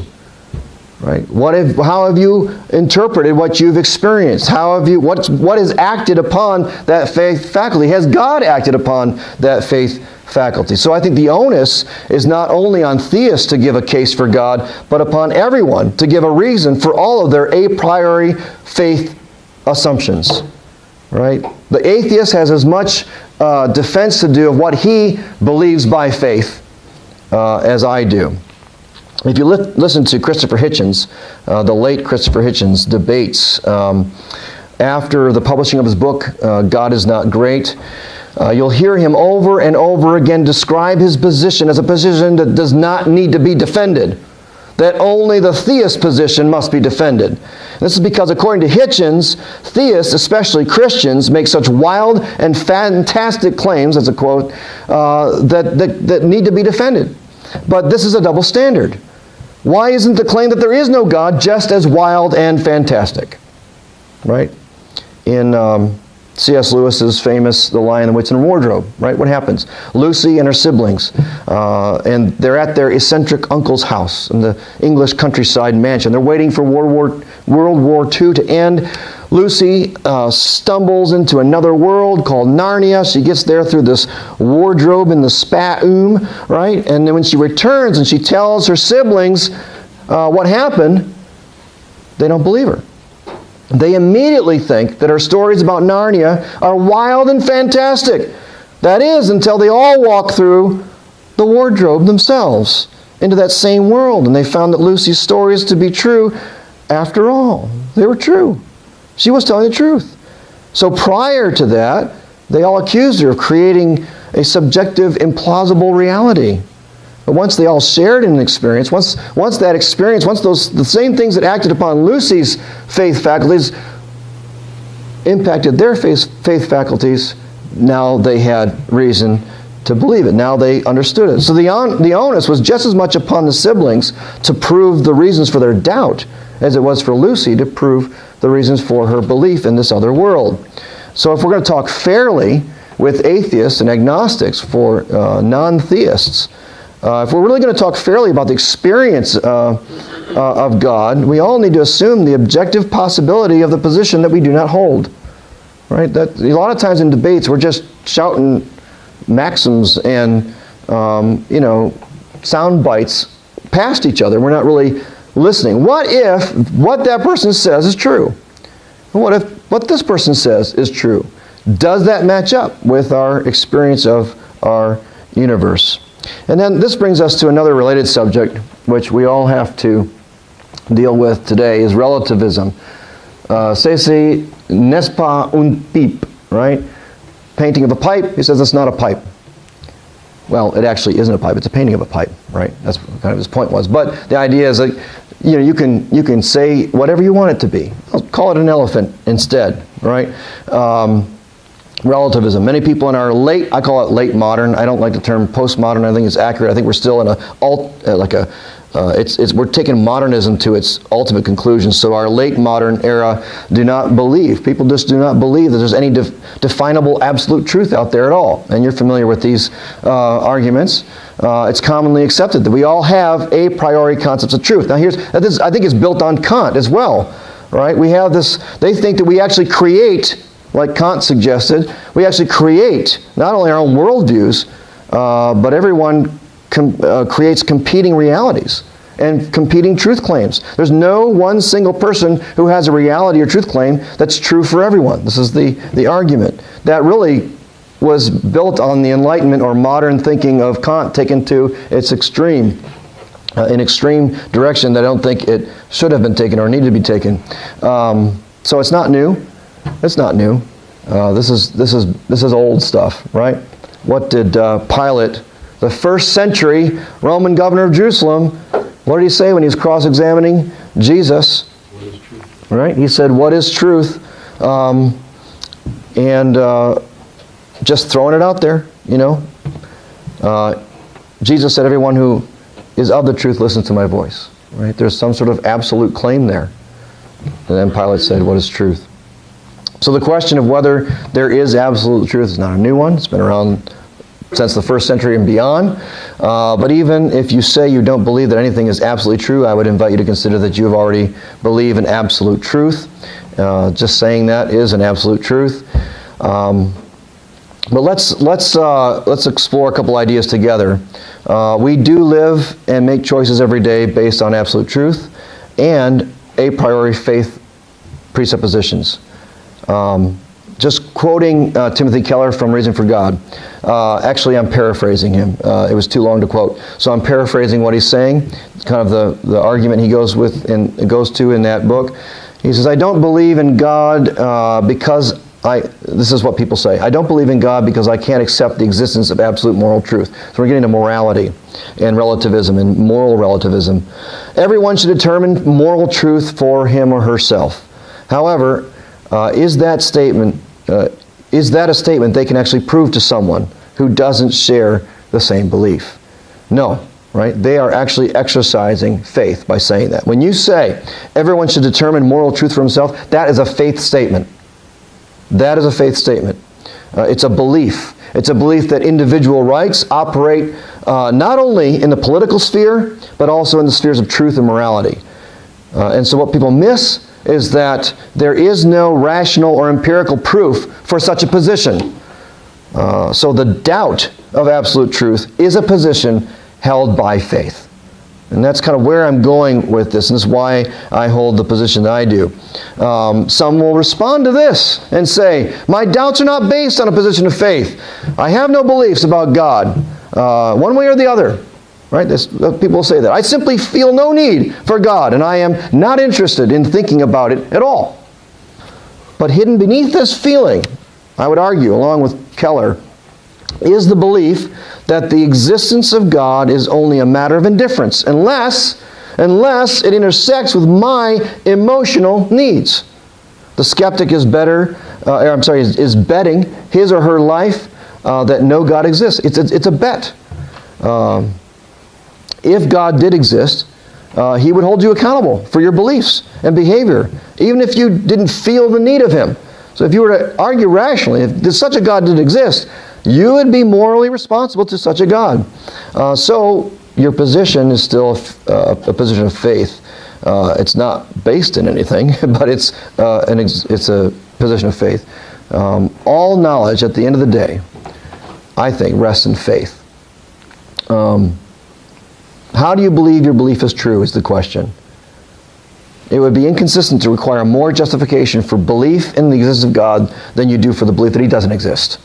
Right? How have you interpreted what you've experienced? What is acted upon that faith faculty? Has God acted upon that faith faculty? So I think the onus is not only on theists to give a case for God, but upon everyone to give a reason for all of their a priori faith assumptions. Right? The atheist has as much defense to do of what he believes by faith as I do. If you listen to Christopher Hitchens, the late Christopher Hitchens debates after the publishing of his book, God is Not Great, you'll hear him over and over again describe his position as a position that does not need to be defended, that only the theist position must be defended. This is because, according to Hitchens, theists, especially Christians, make such wild and fantastic claims, that's a quote, that need to be defended. But this is a double standard. Why isn't the claim that there is no God just as wild and fantastic? Right? In C.S. Lewis's famous The Lion, the Witch, and the Wardrobe, right? What happens? Lucy and her siblings, and they're at their eccentric uncle's house in the English countryside mansion. They're waiting for World War II to end. Lucy stumbles into another world called Narnia. She gets there through this wardrobe in the spa-oom, right? And then when she returns and she tells her siblings what happened, they don't believe her. They immediately think that her stories about Narnia are wild and fantastic. That is, until they all walk through the wardrobe themselves into that same world, and they found that Lucy's stories to be true after all. They were true. She was telling the truth. So prior to that, they all accused her of creating a subjective, implausible reality. But once they all shared an experience, once the same things that acted upon Lucy's faith faculties impacted their faith faculties, now they had reason to believe it. Now they understood it. So the onus was just as much upon the siblings to prove the reasons for their doubt as it was for Lucy to prove the reasons for her belief in this other world. So if we're going to talk fairly with atheists and agnostics, for non-theists, if we're really going to talk fairly about the experience of God, we all need to assume the objective possibility of the position that we do not hold. Right? That a lot of times in debates we're just shouting maxims and sound bites past each other. We're not really listening. What if what that person says is true? What if what this person says is true? Does that match up with our experience of our universe? And then this brings us to another related subject, which we all have to deal with today, is relativism. Ceci n'est pas une pipe, right? Painting of a pipe, he says it's not a pipe. Well, it actually isn't a pipe, it's a painting of a pipe, right? That's kind of his point was. But the idea is that you can say whatever you want it to be. I'll call it an elephant instead, right? Relativism. Many people in our I call it late modern. I don't like the term postmodern. I think it's accurate. I think we're still in we're taking modernism to its ultimate conclusion. So our late modern era do not believe. People just do not believe that there's any definable absolute truth out there at all. And you're familiar with these arguments. It's commonly accepted that we all have a priori concepts of truth. Now I think it's built on Kant as well, right? We have this, they think that we actually create, like Kant suggested, we actually create not only our own worldviews, but everyone creates competing realities and competing truth claims. There's no one single person who has a reality or truth claim that's true for everyone. This is the argument that really was built on the Enlightenment or modern thinking of Kant taken to its extreme, an extreme direction that I don't think it should have been taken or needed to be taken. So it's not new. It's not new. This is old stuff, right? What did Pilate, the first century Roman governor of Jerusalem, what did he say when he was cross-examining Jesus? What is truth? Right? He said, "What is truth?" Just throwing it out there, Jesus said, "Everyone who is of the truth listens to my voice." Right? There's some sort of absolute claim there. And then Pilate said, "What is truth?" So the question of whether there is absolute truth is not a new one. It's been around since the first century and beyond. But even if you say you don't believe that anything is absolutely true, I would invite you to consider that you have already believed in absolute truth. Just saying that is an absolute truth. But let's explore a couple ideas together. We do live and make choices every day based on absolute truth and a priori faith presuppositions. Just quoting Timothy Keller from Reason for God. Actually, I'm paraphrasing him. It was too long to quote. So I'm paraphrasing what he's saying. It's kind of the argument he goes to in that book. He says, "I don't believe in God because this is what people say. I don't believe in God because I can't accept the existence of absolute moral truth." So we're getting to morality and relativism and moral relativism. Everyone should determine moral truth for him or herself. However, is that a statement they can actually prove to someone who doesn't share the same belief? No, right? They are actually exercising faith by saying that. When you say everyone should determine moral truth for himself, that is a faith statement. That is a faith statement. It's a belief. It's a belief that individual rights operate not only in the political sphere, but also in the spheres of truth and morality. And so what people miss is that there is no rational or empirical proof for such a position. So the doubt of absolute truth is a position held by faith. And that's kind of where I'm going with this, and this is why I hold the position that I do. Some will respond to this and say, "My doubts are not based on a position of faith. I have no beliefs about God, one way or the other." Right? People will say that. "I simply feel no need for God, and I am not interested in thinking about it at all." But hidden beneath this feeling, I would argue, along with Keller, is the belief that the existence of God is only a matter of indifference, unless it intersects with my emotional needs. The skeptic is betting his or her life that no God exists. It's a bet. If God did exist, He would hold you accountable for your beliefs and behavior, even if you didn't feel the need of Him. So if you were to argue rationally, if such a God did exist, you would be morally responsible to such a God. So your position is still a position of faith. It's not based in anything, but it's a position of faith. All knowledge, at the end of the day, I think, rests in faith. How do you believe your belief is true is the question. It would be inconsistent to require more justification for belief in the existence of God than you do for the belief that He doesn't exist.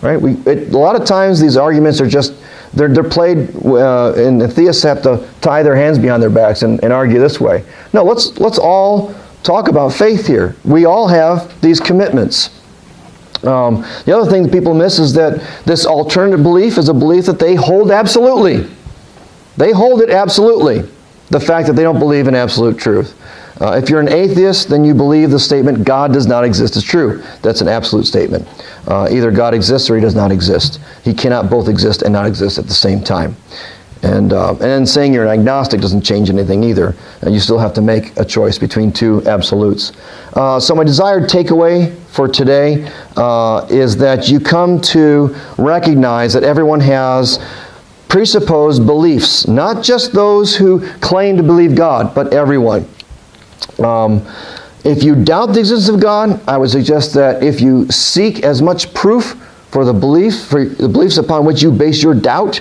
Right? A lot of times these arguments are just, they're played, and the theists have to tie their hands behind their backs and argue this way. No, let's all talk about faith here. We all have these commitments. The other thing that people miss is that this alternative belief is a belief that they hold absolutely. They hold it absolutely. the fact that they don't believe in absolute truth. If you're an atheist, then you believe the statement, God does not exist, is true. That's an absolute statement. Either God exists or he does not exist. He cannot both exist and not exist at the same time. And saying you're an agnostic doesn't change anything either. You still have to make a choice between two absolutes. So my desired takeaway for today is that you come to recognize that everyone has presupposed beliefs. Not just those who claim to believe God, but everyone. If you doubt the existence of God, I would suggest that if you seek as much proof for the beliefs upon which you base your doubt,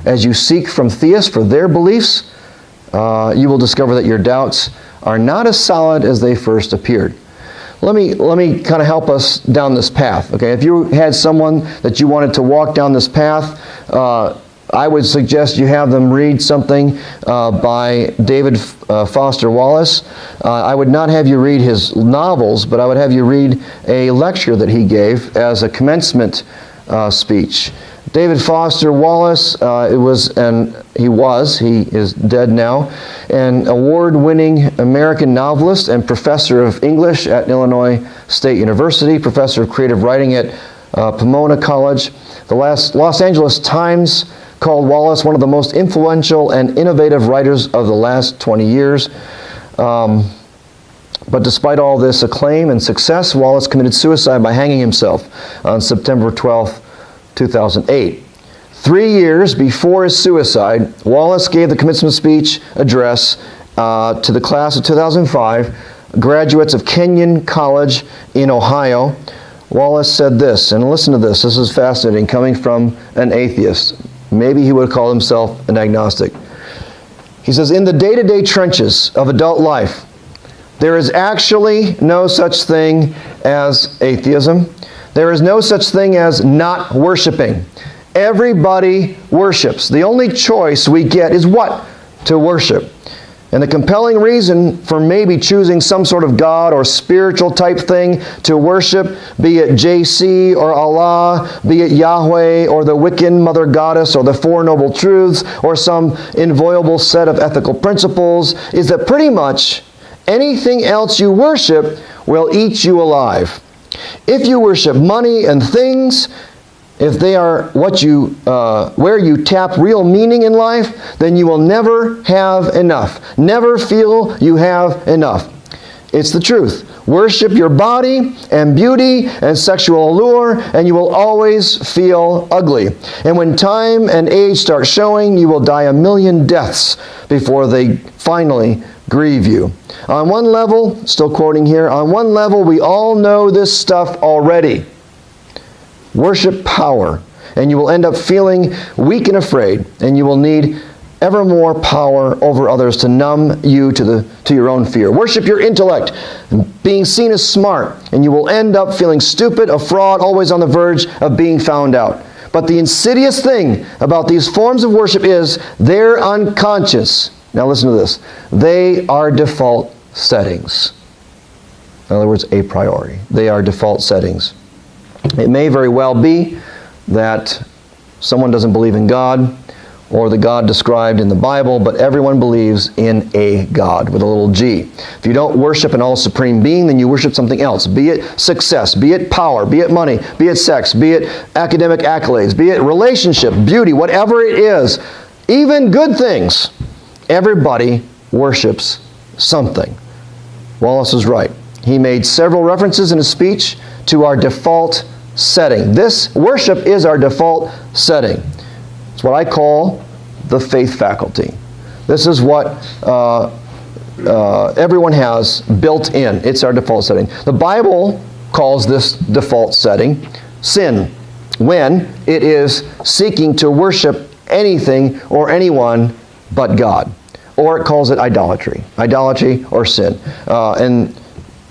as you seek from theists for their beliefs, you will discover that your doubts are not as solid as they first appeared. Let me kind of help us down this path. Okay, if you had someone that you wanted to walk down this path, I would suggest you have them read something by David Foster Wallace. I would not have you read his novels, but I would have you read a lecture that he gave as a commencement speech. David Foster Wallace, he is dead now, an award-winning American novelist and professor of English at Illinois State University, professor of creative writing at Pomona College. The Los Angeles Times called Wallace one of the most influential and innovative writers of the last 20 years. But despite all this acclaim and success, Wallace committed suicide by hanging himself on September 12th, 2008. 3 years before his suicide, Wallace gave the commencement speech address to the class of 2005, graduates of Kenyon College in Ohio. Wallace said this, and listen to this. This is fascinating, coming from an atheist. Maybe he would call himself an agnostic. He says, in the day-to-day trenches of adult life, there is actually no such thing as atheism. There is no such thing as not worshiping. Everybody worships. The only choice we get is what? To worship. And the compelling reason for maybe choosing some sort of God or spiritual type thing to worship, be it JC or Allah, be it Yahweh or the Wiccan Mother Goddess or the Four Noble Truths or some inviolable set of ethical principles, is that pretty much anything else you worship will eat you alive. If you worship money and things, if they are where you tap real meaning in life, then you will never have enough. Never feel you have enough. It's the truth. Worship your body and beauty and sexual allure, and you will always feel ugly. And when time and age start showing, you will die a million deaths before they finally grieve you. On one level, still quoting here, on one level we all know this stuff already. Worship power, and you will end up feeling weak and afraid, and you will need ever more power over others to numb you to your own fear. Worship your intellect, being seen as smart, and you will end up feeling stupid, a fraud, always on the verge of being found out. But the insidious thing about these forms of worship is they're unconscious. Now listen to this. They are default settings. In other words, a priori. They are default settings. It may very well be that someone doesn't believe in God or the God described in the Bible, but everyone believes in a God with a little g. If you don't worship an all-supreme being, then you worship something else. Be it success, be it power, be it money, be it sex, be it academic accolades, be it relationship, beauty, whatever it is, even good things. Everybody worships something. Wallace was right. He made several references in his speech to our default setting. This worship is our default setting. It's what I call the faith faculty. This is what everyone has built in. It's our default setting. The Bible calls this default setting sin, when it is seeking to worship anything or anyone but God. Or it calls it idolatry. Idolatry or sin. And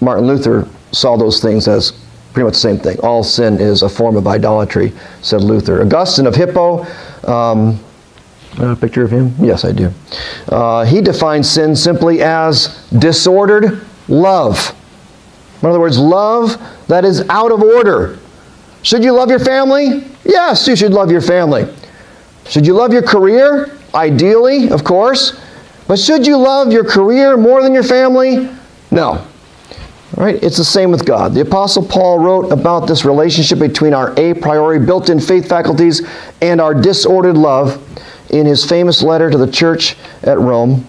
Martin Luther saw those things as pretty much the same thing. All sin is a form of idolatry, said Luther. Augustine of Hippo, a picture of him? Yes, I do. He defines sin simply as disordered love. In other words, love that is out of order. Should you love your family? Yes, you should love your family. Should you love your career? Ideally, of course. But should you love your career more than your family? No. All right? It's the same with God. The Apostle Paul wrote about this relationship between our a priori built-in faith faculties and our disordered love in his famous letter to the church at Rome,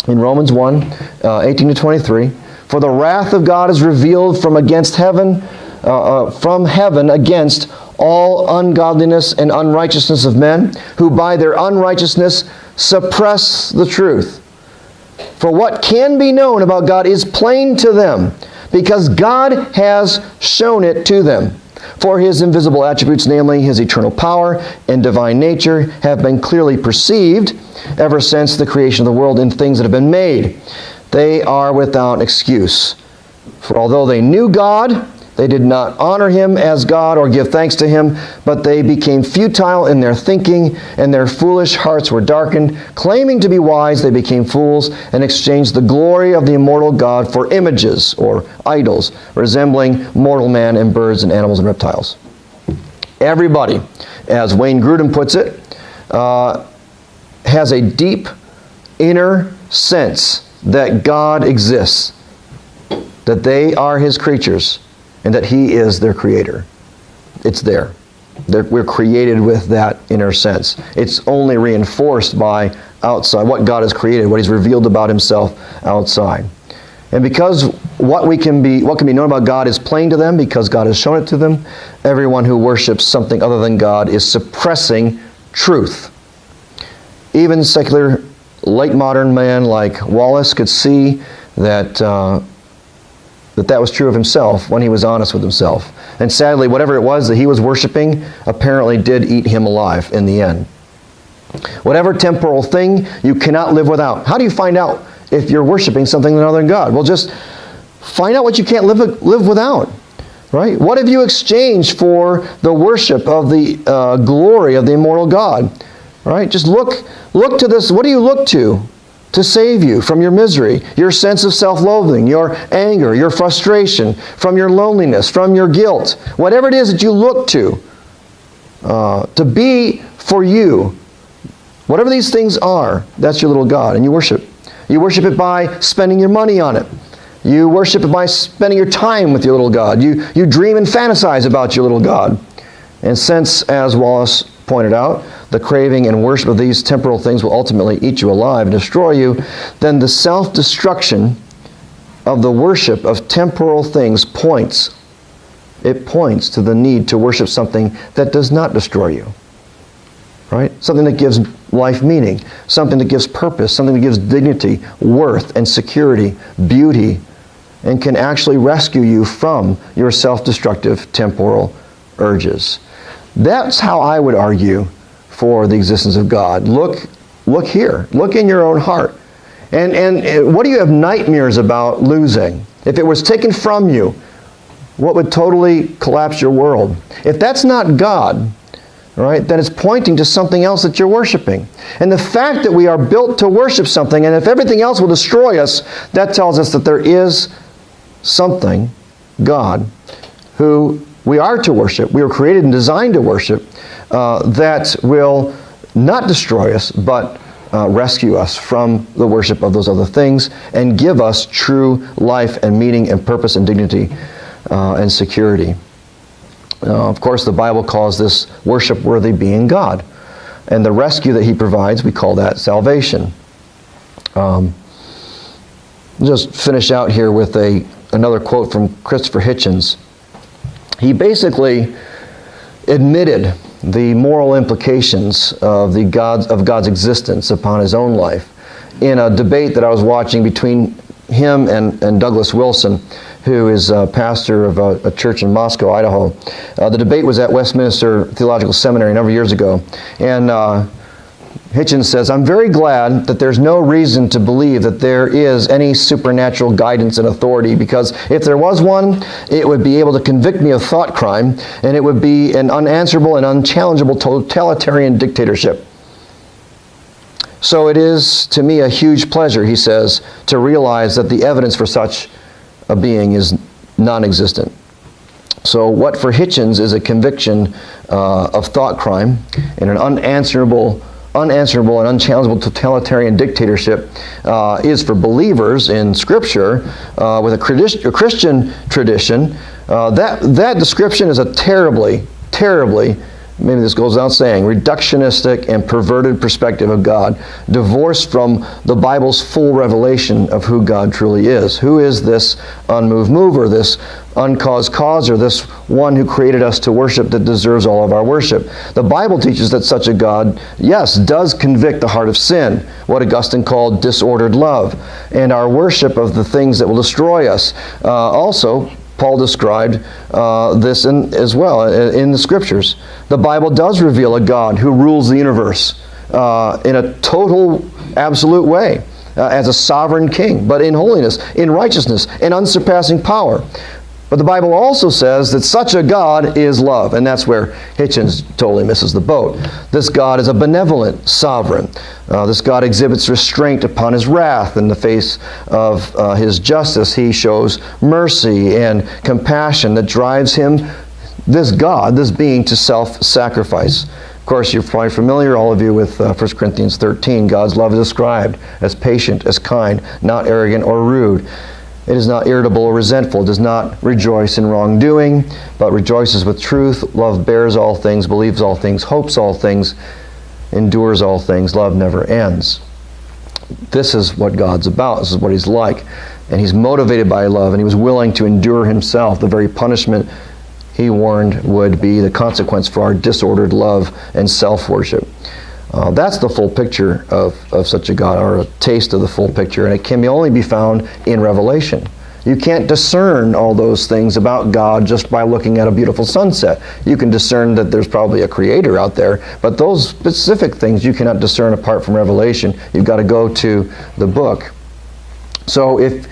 in Romans 1, 18 to 23. For the wrath of God is revealed from heaven against all ungodliness and unrighteousness of men, who by their unrighteousness suppress the truth. For what can be known about God is plain to them, because God has shown it to them. For his invisible attributes, namely his eternal power and divine nature, have been clearly perceived ever since the creation of the world in things that have been made. They are without excuse. For although they knew God, they did not honor him as God or give thanks to him, but they became futile in their thinking, and their foolish hearts were darkened. Claiming to be wise, they became fools and exchanged the glory of the immortal God for images or idols, resembling mortal man and birds and animals and reptiles. Everybody, as Wayne Grudem puts it, has a deep inner sense that God exists, that they are his creatures, and that he is their creator. It's there. We're created with that inner sense. It's only reinforced by outside, what God has created, what he's revealed about himself outside. And because what can be known about God is plain to them, because God has shown it to them, everyone who worships something other than God is suppressing truth. Even secular late modern man like Wallace could see that that was true of himself when he was honest with himself. And sadly, whatever it was that he was worshiping apparently did eat him alive in the end. Whatever temporal thing you cannot live without. How do you find out if you're worshiping something other than God? Well, just find out what you can't live without. Right? What have you exchanged for the worship of the glory of the immortal God? Right? Just look to this. What do you look to save you from your misery, your sense of self-loathing, your anger, your frustration, from your loneliness, from your guilt? Whatever it is that you look to be for you, whatever these things are, that's your little God, and you worship. You worship it by spending your money on it. You worship it by spending your time with your little God. You dream and fantasize about your little God. And since, as Wallace pointed out, the craving and worship of these temporal things will ultimately eat you alive and destroy you, then the self-destruction of the worship of temporal things points to the need to worship something that does not destroy you. Right? Something that gives life meaning, something that gives purpose, something that gives dignity, worth, and security, beauty, and can actually rescue you from your self-destructive temporal urges. That's how I would argue for the existence of God. Look here. Look in your own heart. And what do you have nightmares about losing? If it was taken from you, what would totally collapse your world? If that's not God, right, then it's pointing to something else that you're worshiping. And the fact that we are built to worship something, and if everything else will destroy us, that tells us that there is something, God, who we are to worship. We were created and designed to worship, that will not destroy us, but rescue us from the worship of those other things and give us true life and meaning and purpose and dignity and security. Of course, the Bible calls this worship-worthy being God. And the rescue that he provides, we call that salvation. Just finish out here with another quote from Christopher Hitchens. He basically admitted the moral implications of God's existence upon his own life in a debate that I was watching between him and Douglas Wilson, who is a pastor of a church in Moscow, Idaho. The debate was at Westminster Theological Seminary a number of years ago. And Hitchens says, "I'm very glad that there's no reason to believe that there is any supernatural guidance and authority, because if there was one, it would be able to convict me of thought crime, and it would be an unanswerable and unchallengeable totalitarian dictatorship. So it is to me a huge pleasure," he says, "to realize that the evidence for such a being is non-existent." So what for Hitchens is a conviction of thought crime and an unanswerable unanswerable and unchallengeable totalitarian dictatorship is for believers in Scripture with a Christian tradition, that description is a terribly, maybe this goes without saying, reductionistic and perverted perspective of God, divorced from the Bible's full revelation of who God truly is. Who is this unmoved mover, this uncaused causer, this one who created us to worship that deserves all of our worship? The Bible teaches that such a God, yes, does convict the heart of sin, what Augustine called disordered love, and our worship of the things that will destroy us. Also, Paul described this as well in the Scriptures. The Bible does reveal a God who rules the universe in a total, absolute way, as a sovereign king, but in holiness, in righteousness, in unsurpassing power. But the Bible also says that such a God is love, and that's where Hitchens totally misses the boat. This God is a benevolent sovereign. This God exhibits restraint upon his wrath. In the face of his justice, he shows mercy and compassion that drives him, this God, this being, to self-sacrifice. Of course, you're probably familiar, all of you, with 1 Corinthians 13. God's love is described as patient, as kind, not arrogant or rude. It is not irritable or resentful. It does not rejoice in wrongdoing, but rejoices with truth. Love bears all things, believes all things, hopes all things, endures all things. Love never ends. This is what God's about. This is what He's like. And He's motivated by love, and He was willing to endure Himself the very punishment He warned would be the consequence for our disordered love and self-worship. That's the full picture of such a God, or a taste of the full picture, and it can only be found in Revelation. You can't discern all those things about God just by looking at a beautiful sunset. You can discern that there's probably a creator out there, but those specific things you cannot discern apart from Revelation. You've got to go to the book. So if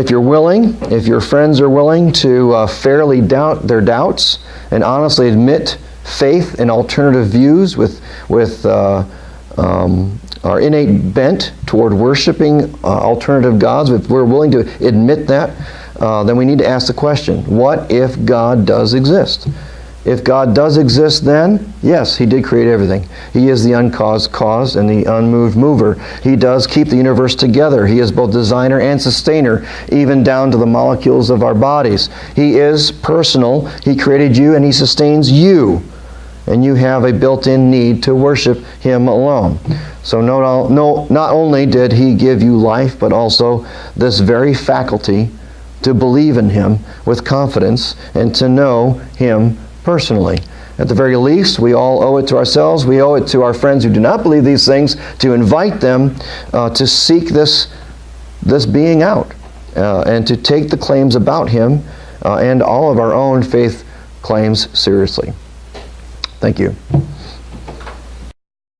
you're willing, if your friends are willing to fairly doubt their doubts and honestly admit faith and alternative views with our innate bent toward worshiping alternative gods, if we're willing to admit that, then we need to ask the question, what if God does exist? If God does exist, then, yes, He did create everything. He is the uncaused cause and the unmoved mover. He does keep the universe together. He is both designer and sustainer, even down to the molecules of our bodies. He is personal. He created you and He sustains you. And you have a built-in need to worship Him alone. So not only did He give you life, but also this very faculty to believe in Him with confidence and to know Him personally. At the very least, we all owe it to ourselves. We owe it to our friends who do not believe these things to invite them to seek this being out and to take the claims about Him and all of our own faith claims seriously. Thank you.